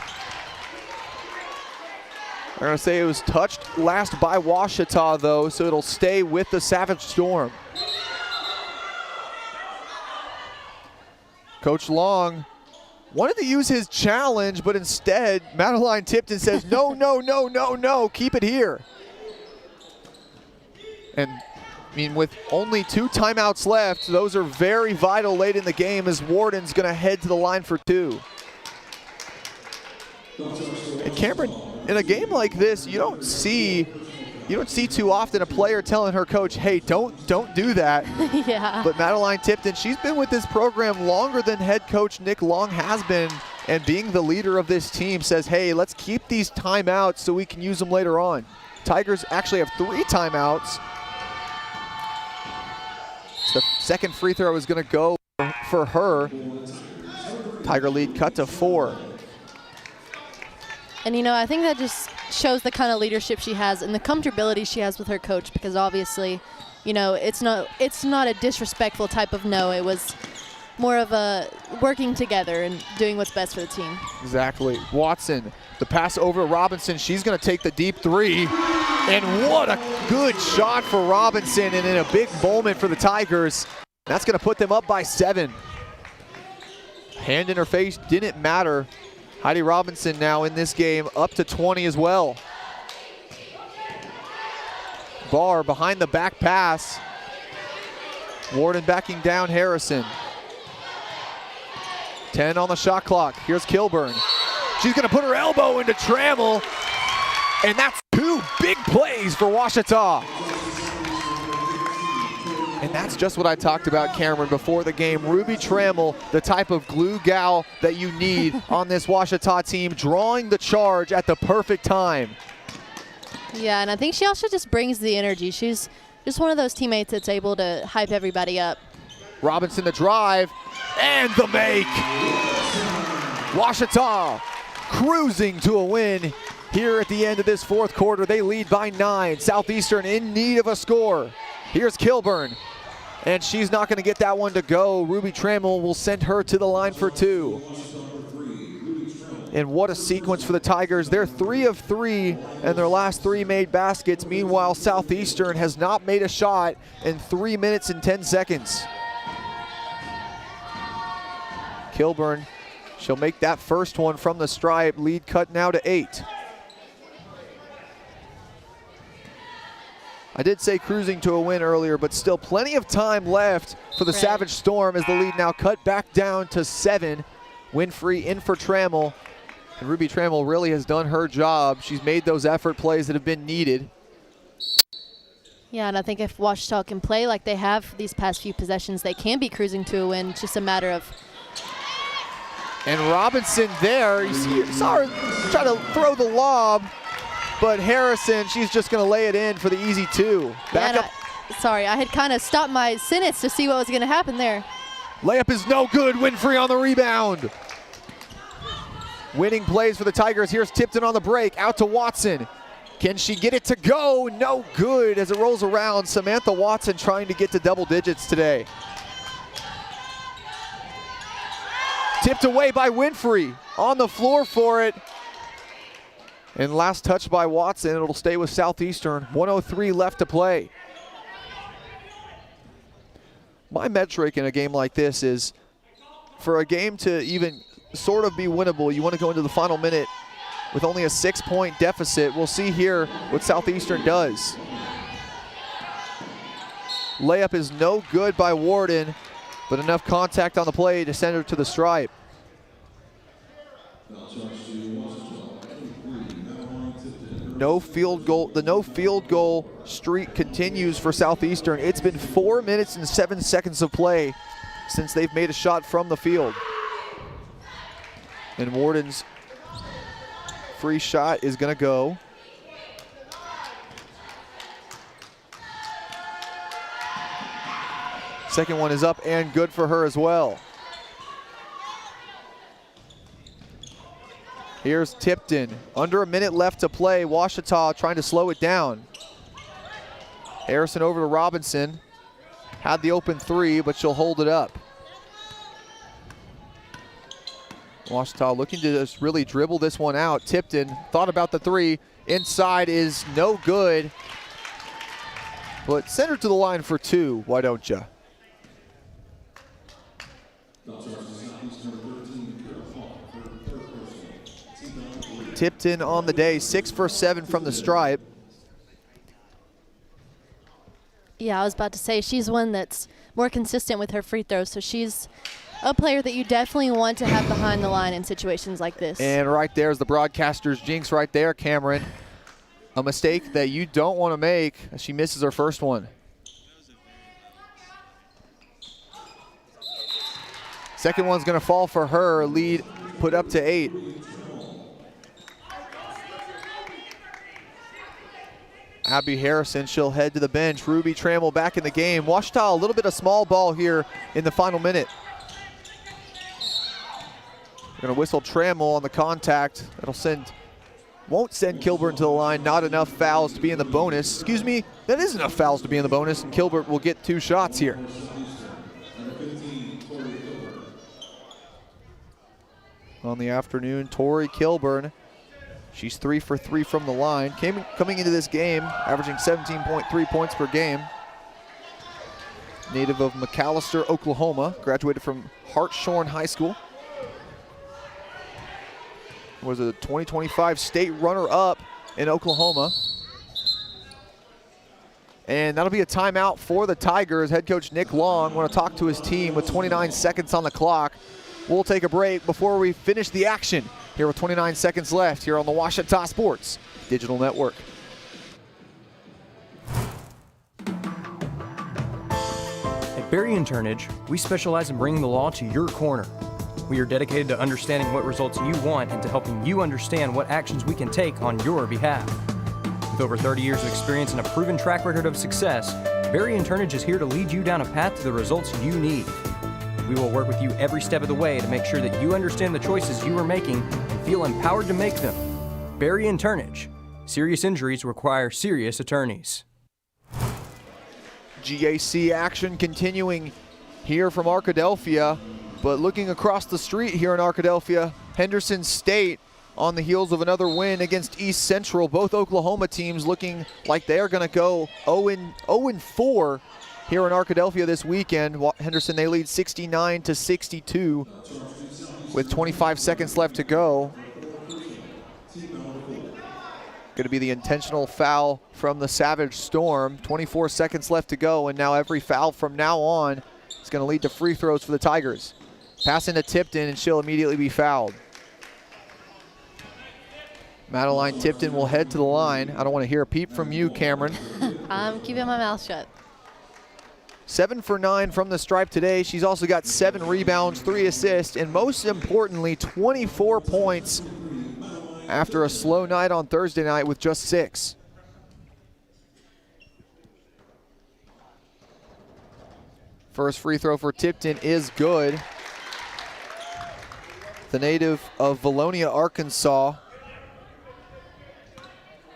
[SPEAKER 12] They're gonna say it was touched last by Ouachita though, so it'll stay with the Savage Storm. Coach Long wanted to use his challenge, but instead, Madeline Tipton says, no, no, no, no, no, keep it here. And I mean, with only 2 timeouts left, those are very vital late in the game as Warden's gonna head to the line for 2. And Cameron, in a game like this, you don't see too often a player telling her coach, hey, don't do that.
[SPEAKER 9] Yeah.
[SPEAKER 12] But Madeline Tipton, she's been with this program longer than head coach Nick Long has been, and being the leader of this team says, hey, let's keep these timeouts so we can use them later on. Tigers actually have 3 timeouts. The second free throw is gonna go for her. Tiger lead cut to 4.
[SPEAKER 9] And you know, I think that just shows the kind of leadership she has and the comfortability she has with her coach, because obviously, you know, it's not a disrespectful type of no. It was more of a working together and doing what's best for the team.
[SPEAKER 12] Exactly. Watson, the pass over to Robinson. She's gonna take the deep 3. And what a good shot for Robinson, and in a big moment for the Tigers. That's gonna put them up by 7. Hand in her face didn't matter. Heidi Robinson now in this game up to 20 as well. Barr behind the back pass. Warden backing down Harrison. 10 on the shot clock. Here's Kilburn. She's gonna put her elbow into Trammell, and that's 2 big plays for Ouachita. And And that's just what I talked about, Cameron, before the game. Ruby Trammell, the type of glue gal that you need on this Ouachita team, drawing the charge at the perfect time.
[SPEAKER 9] Yeah, and I think she also just brings the energy. She's just one of those teammates that's able to hype everybody up.
[SPEAKER 12] Robinson the drive, and the make. Ouachita cruising to a win here at the end of this fourth quarter. They lead by 9. Southeastern in need of a score. Here's Kilburn, and she's not going to get that one to go. Ruby Trammell will send her to the line for 2. And what a sequence for the Tigers. They're 3 of 3, and their last 3 made baskets. Meanwhile, Southeastern has not made a shot in 3 minutes and 10 seconds. Kilburn, she'll make that first one from the stripe. Lead cut now to 8. I did say cruising to a win earlier, but still plenty of time left for the Savage Storm as the lead now cut back down to 7. Winfrey in for Trammell. And Ruby Trammell really has done her job. She's made those effort plays that have been needed.
[SPEAKER 9] Yeah, and I think if Ouachita can play like they have these past few possessions, they can be cruising to a win. It's just a matter of...
[SPEAKER 12] And Robinson there, you saw her try to throw the lob, but Harrison, she's just going to lay it in for the easy 2. Back up.
[SPEAKER 9] Sorry, I had kind of stopped my sentence to see what was going to happen there.
[SPEAKER 12] Layup is no good. Winfrey on the rebound. Winning plays for the Tigers. Here's Tipton on the break. Out to Watson. Can she get it to go? No good as it rolls around. Samantha Watson trying to get to double digits today. Tipped away by Winfrey. On the floor for it. And last touch by Watson. It'll stay with Southeastern. 1:03 left to play. My metric in a game like this is for a game to even sort of be winnable, you want to go into the final minute with only a 6-point deficit. We'll see here what Southeastern does. Layup is no good by Warden, but enough contact on the play to send her to the stripe. No field goal. The no field goal streak continues for Southeastern. It's been 4 minutes and 7 seconds of play since they've made a shot from the field. And Warden's free shot is going to go. Second one is up and good for her as well. Here's Tipton. Under a minute left to play. Ouachita trying to slow it down. Harrison over to Robinson. Had the open 3, but she'll hold it up. Ouachita looking to just really dribble this one out. Tipton thought about the 3. Inside is no good. But send her to the line for 2. Why don't you? Tipton on the day, 6 for 7 from the stripe.
[SPEAKER 9] Yeah, I was about to say she's one that's more consistent with her free throws, so she's a player that you definitely want to have behind the line in situations like this.
[SPEAKER 12] And right there's the broadcaster's jinx right there, Cameron. A mistake that you don't want to make as she misses her first one. Second one's going to fall for her. Lead put up to 8. Abby Harrison, she'll head to the bench. Ruby Trammell back in the game. Ouachita a little bit of small ball here in the final minute. We're going to whistle Trammell on the contact. Won't send Kilburn to the line. Not enough fouls to be in the bonus. Excuse me, that is enough fouls to be in the bonus, and Kilburn will get 2 shots here. On the afternoon, Tori Kilburn. She's 3 for 3 from the line. Coming into this game, averaging 17.3 points per game. Native of McAlester, Oklahoma. Graduated from Hartshorn High School. Was a 2025 state runner-up in Oklahoma. And that'll be a timeout for the Tigers. Head coach Nick Long want to talk to his team with 29 seconds on the clock. We'll take a break before we finish the action here with 29 seconds left here on the Ouachita Sports Digital Network.
[SPEAKER 15] Barry and Turnage, we specialize in bringing the law to your corner. We are dedicated to understanding what results you want and to helping you understand what actions we can take on your behalf. With over 30 years of experience and a proven track record of success, Barry and Turnage is here to lead you down a path to the results you need. We will work with you every step of the way to make sure that you understand the choices you are making and feel empowered to make them. Barry and Turnage. Serious injuries require serious attorneys.
[SPEAKER 12] GAC action continuing here from Arkadelphia, but looking across the street here in Arkadelphia, Henderson State on the heels of another win against East Central. Both Oklahoma teams looking like they are going to go 0-4 here in Arkadelphia this weekend. Henderson, they lead 69-62 with 25 seconds left to go. Going to be the intentional foul from the Savage Storm. 24 seconds left to go, and now every foul from now on is going to lead to free throws for the Tigers. Pass into Tipton, and she'll immediately be fouled. Madeline Tipton will head to the line. I don't want to hear a peep from you, Cameron.
[SPEAKER 9] I'm keeping my mouth shut.
[SPEAKER 12] 7 for 9 from the stripe today. She's also got 7 rebounds, 3 assists, and most importantly, 24 points after a slow night on Thursday night with just 6. First free throw for Tipton is good. The native of Valonia, Arkansas.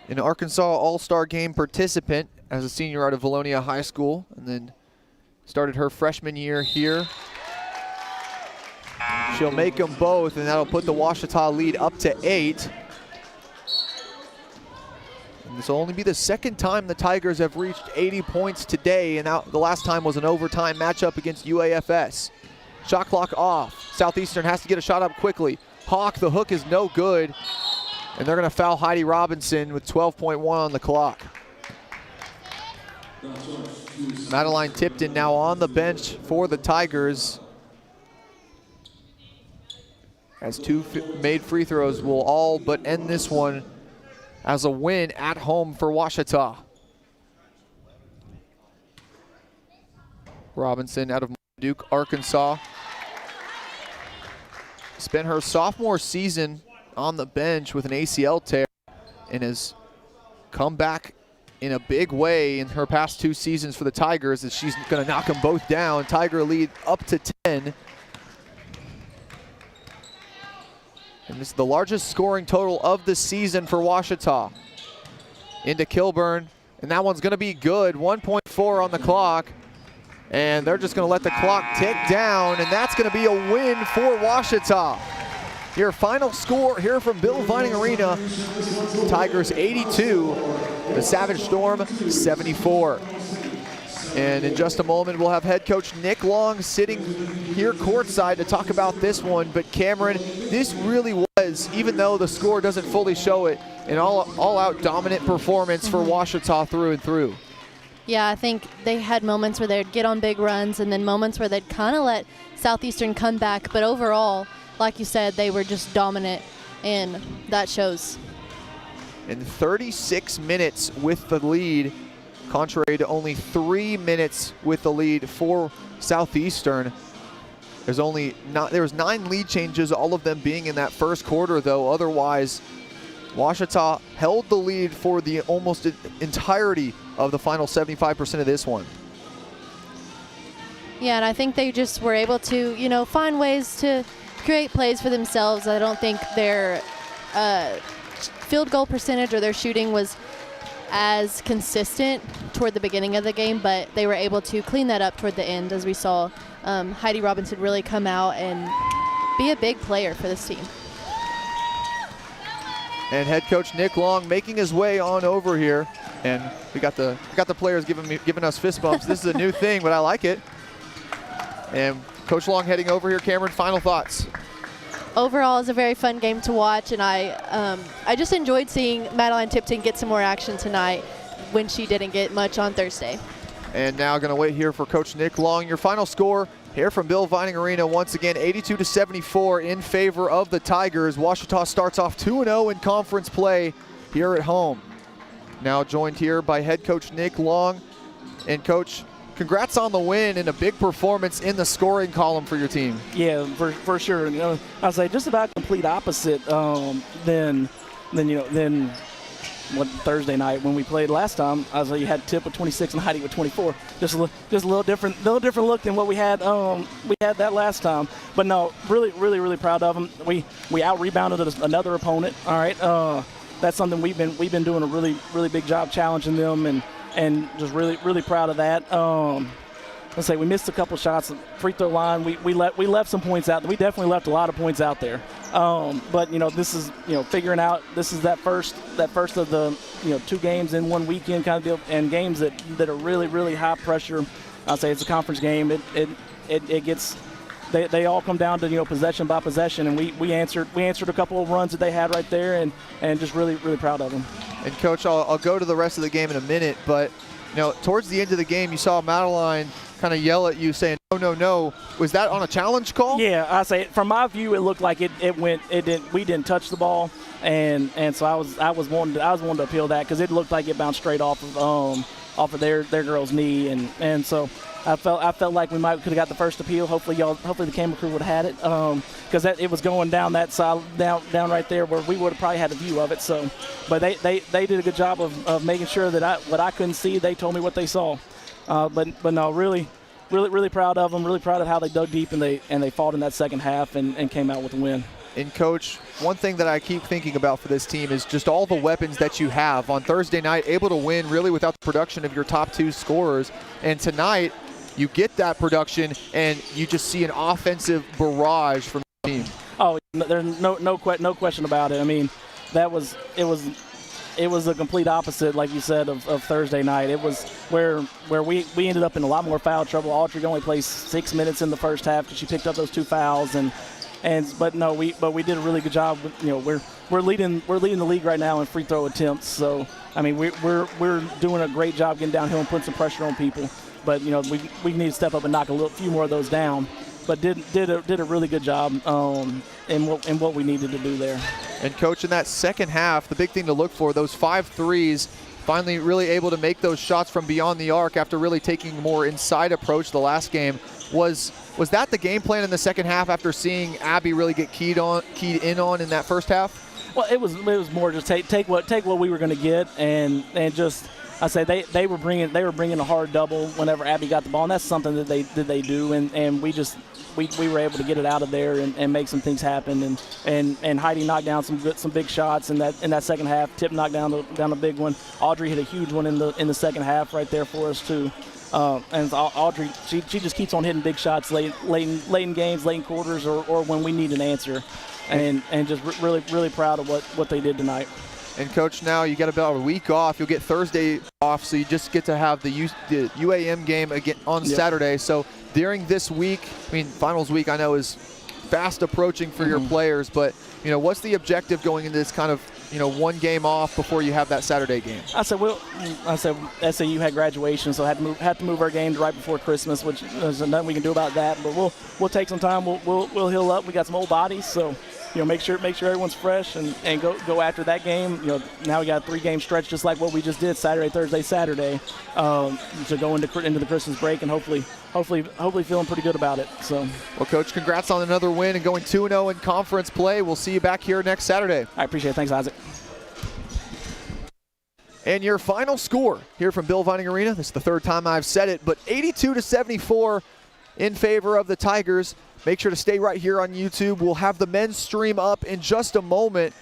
[SPEAKER 12] An Arkansas All-Star Game participant as a senior out of Valonia High School, and then started her freshman year here. She'll make them both, and that'll put the Ouachita lead up to 8. And this will only be the second time the Tigers have reached 80 points today, and the last time was an overtime matchup against UAFS. Shot clock off. Southeastern has to get a shot up quickly. Hawk, the hook is no good, and they're going to foul Heidi Robinson with 12.1 on the clock. Madeline Tipton now on the bench for the Tigers, as 2 made free throws will all but end this one as a win at home for Ouachita. Robinson out of Duke, Arkansas. Spent her sophomore season on the bench with an ACL tear and has come back in a big way in her past 2 seasons for the Tigers, as she's going to knock them both down. Tiger lead up to 10. And this is the largest scoring total of the season for Ouachita. Into Kilburn, and that one's going to be good. 1.4 on the clock. And they're just going to let the clock tick down, and that's going to be a win for Ouachita. Your final score here from Bill Vining Arena: Tigers 82, the Savage Storm 74. And in just a moment, we'll have head coach Nick Long sitting here courtside to talk about this one. But Cameron, this really was, even though the score doesn't fully show it, an all-out dominant performance for Ouachita through and through.
[SPEAKER 9] Yeah, I think they had moments where they'd get on big runs and then moments where they'd kind of let Southeastern come back. But overall, like you said, they were just dominant, and that shows.
[SPEAKER 12] In 36 minutes with the lead, contrary to only 3 minutes with the lead for Southeastern. There was 9 lead changes, all of them being in that first quarter, though. Otherwise, Ouachita held the lead for the almost entirety of the final 75% of this one.
[SPEAKER 9] Yeah, and I think they just were able to, find ways to create plays for themselves. I don't think their field goal percentage or their shooting was as consistent toward the beginning of the game, but they were able to clean that up toward the end, as we saw Heidi Robinson really come out and be a big player for this team.
[SPEAKER 12] And head coach Nick Long making his way on over here, and we got the players giving us fist bumps. This is a new thing, but I like it. And Coach Long heading over here. Cameron, final thoughts.
[SPEAKER 9] Overall, it's a very fun game to watch, and I just enjoyed seeing Madeline Tipton get some more action tonight when she didn't get much on Thursday.
[SPEAKER 12] And now going to wait here for Coach Nick Long. Your final score here from Bill Vining Arena, once again 82-74 in favor of the Tigers. Ouachita starts off 2-0 in conference play here at home. Now joined here by head coach Nick Long. And Coach, congrats on the win and a big performance in the scoring column for your team.
[SPEAKER 11] Yeah, for sure. You know, I'd say just about complete opposite than what Thursday night when we played last time. I was like, you had Tip with 26 and Heidi with 24. Just a little different look than what we had that last time. But no, really proud of them. We out rebounded another opponent. All right, that's something we've been doing a really big job challenging them, and just really proud of that. Let's say we missed a couple shots. Free throw line, we left some points out. We definitely left a lot of points out there. But this is figuring out, this is that first of the 2 games in one weekend kind of deal, and games that are really high pressure. I'll say it's a conference game. It gets, they all come down to possession by possession, and we answered a couple of runs that they had right there, and just really proud of them.
[SPEAKER 12] And Coach, I'll go to the rest of the game in a minute, but towards the end of the game, you saw Madeline kind of yell at you saying no. Was that on a challenge call?
[SPEAKER 11] Yeah, I say from my view it looked like we didn't touch the ball, and so I was wanting to appeal that because it looked like it bounced straight off of their girl's knee, and so I felt like we could have got the first appeal. Hopefully the camera crew would have had it because it was going down that side down right there where we would have probably had a view of it. So, but they did a good job of making sure that what I couldn't see, they told me what they saw. But no, really proud of them. Really proud of how they dug deep and they fought in that second half and came out with a win.
[SPEAKER 12] And Coach, one thing that I keep thinking about for this team is just all the weapons that you have. On Thursday night, able to win really without the production of your top 2 scorers. And tonight, you get that production and you just see an offensive barrage from the team.
[SPEAKER 11] Oh, there's no question about it. I mean, it was a complete opposite, like you said, of Thursday night. It was where we ended up in a lot more foul trouble. Audrey only played 6 minutes in the first half because she picked up those 2 fouls, but we did a really good job. We're leading the league right now in free throw attempts. So I mean we're doing a great job getting downhill and putting some pressure on people. But we need to step up and knock a few more of those down. But did a really good job in what we needed to do there.
[SPEAKER 12] And Coach, in that second half, the big thing to look for, those 5 threes, finally really able to make those shots from beyond the arc after really taking a more inside approach the last game. Was that the game plan in the second half after seeing Abby really get keyed in on in that first half?
[SPEAKER 11] Well, it was more just take what we were going to get and just. I say they were bringing a hard double whenever Abby got the ball, and that's something that they do, and we were able to get it out of there and make some things happen, and Heidi knocked down some big shots in that second half. Tip knocked down a big one. Audrey hit a huge one in the second half right there for us too. And Audrey, she just keeps on hitting big shots late in games, late in quarters, or when we need an answer, and just really proud of what they did tonight.
[SPEAKER 12] And Coach, now you got about a week off. You'll get Thursday off, so you just get to have the UAM game again on Saturday. So during this week, finals week I know is fast approaching for your players, but what's the objective going into this kind of one game off before you have that Saturday game?
[SPEAKER 11] I said SAU had graduation, so had to move our game to right before Christmas, which there's nothing we can do about that. But we'll take some time. We'll heal up. We got some old bodies, so. Make sure everyone's fresh and go after that game. Now we got a 3-game stretch just like what we just did Saturday, Thursday, Saturday, to go into the Christmas break and hopefully feeling pretty good about it. So,
[SPEAKER 12] well, Coach, congrats on another win and going 2-0 in conference play. We'll see you back here next Saturday.
[SPEAKER 11] I appreciate it. Thanks, Isaac.
[SPEAKER 12] And your final score here from Bill Vining Arena. This is the 3rd time I've said it, but 82-74 in favor of the Tigers. Make sure to stay right here on YouTube. We'll have the men's stream up in just a moment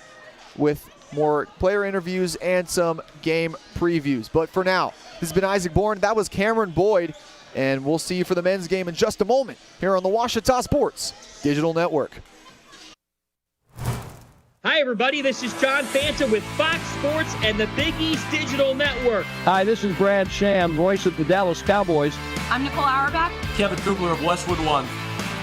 [SPEAKER 12] with more player interviews and some game previews. But for now, this has been Isaac Bourne. That was Cameron Boyd. And we'll see you for the men's game in just a moment here on the Ouachita Sports Digital Network.
[SPEAKER 22] Hi, everybody. This is John Fanta with Fox Sports and the Big East Digital Network.
[SPEAKER 23] Hi, this is Brad Sham, voice of the Dallas Cowboys.
[SPEAKER 24] I'm Nicole Auerbach.
[SPEAKER 25] Kevin Kugler of Westwood One.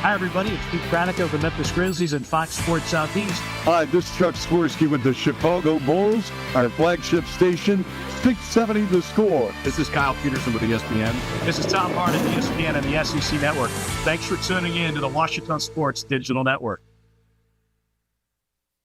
[SPEAKER 26] Hi, everybody. It's Pete Pranica of the Memphis Grizzlies and Fox Sports Southeast.
[SPEAKER 27] Hi, this is Chuck Swirsky with the Chicago Bulls, our flagship station, 670 The Score.
[SPEAKER 26] This is Kyle Peterson with ESPN. This is Tom Hart at ESPN and the SEC Network. Thanks for tuning in to the Ouachita Sports Digital Network.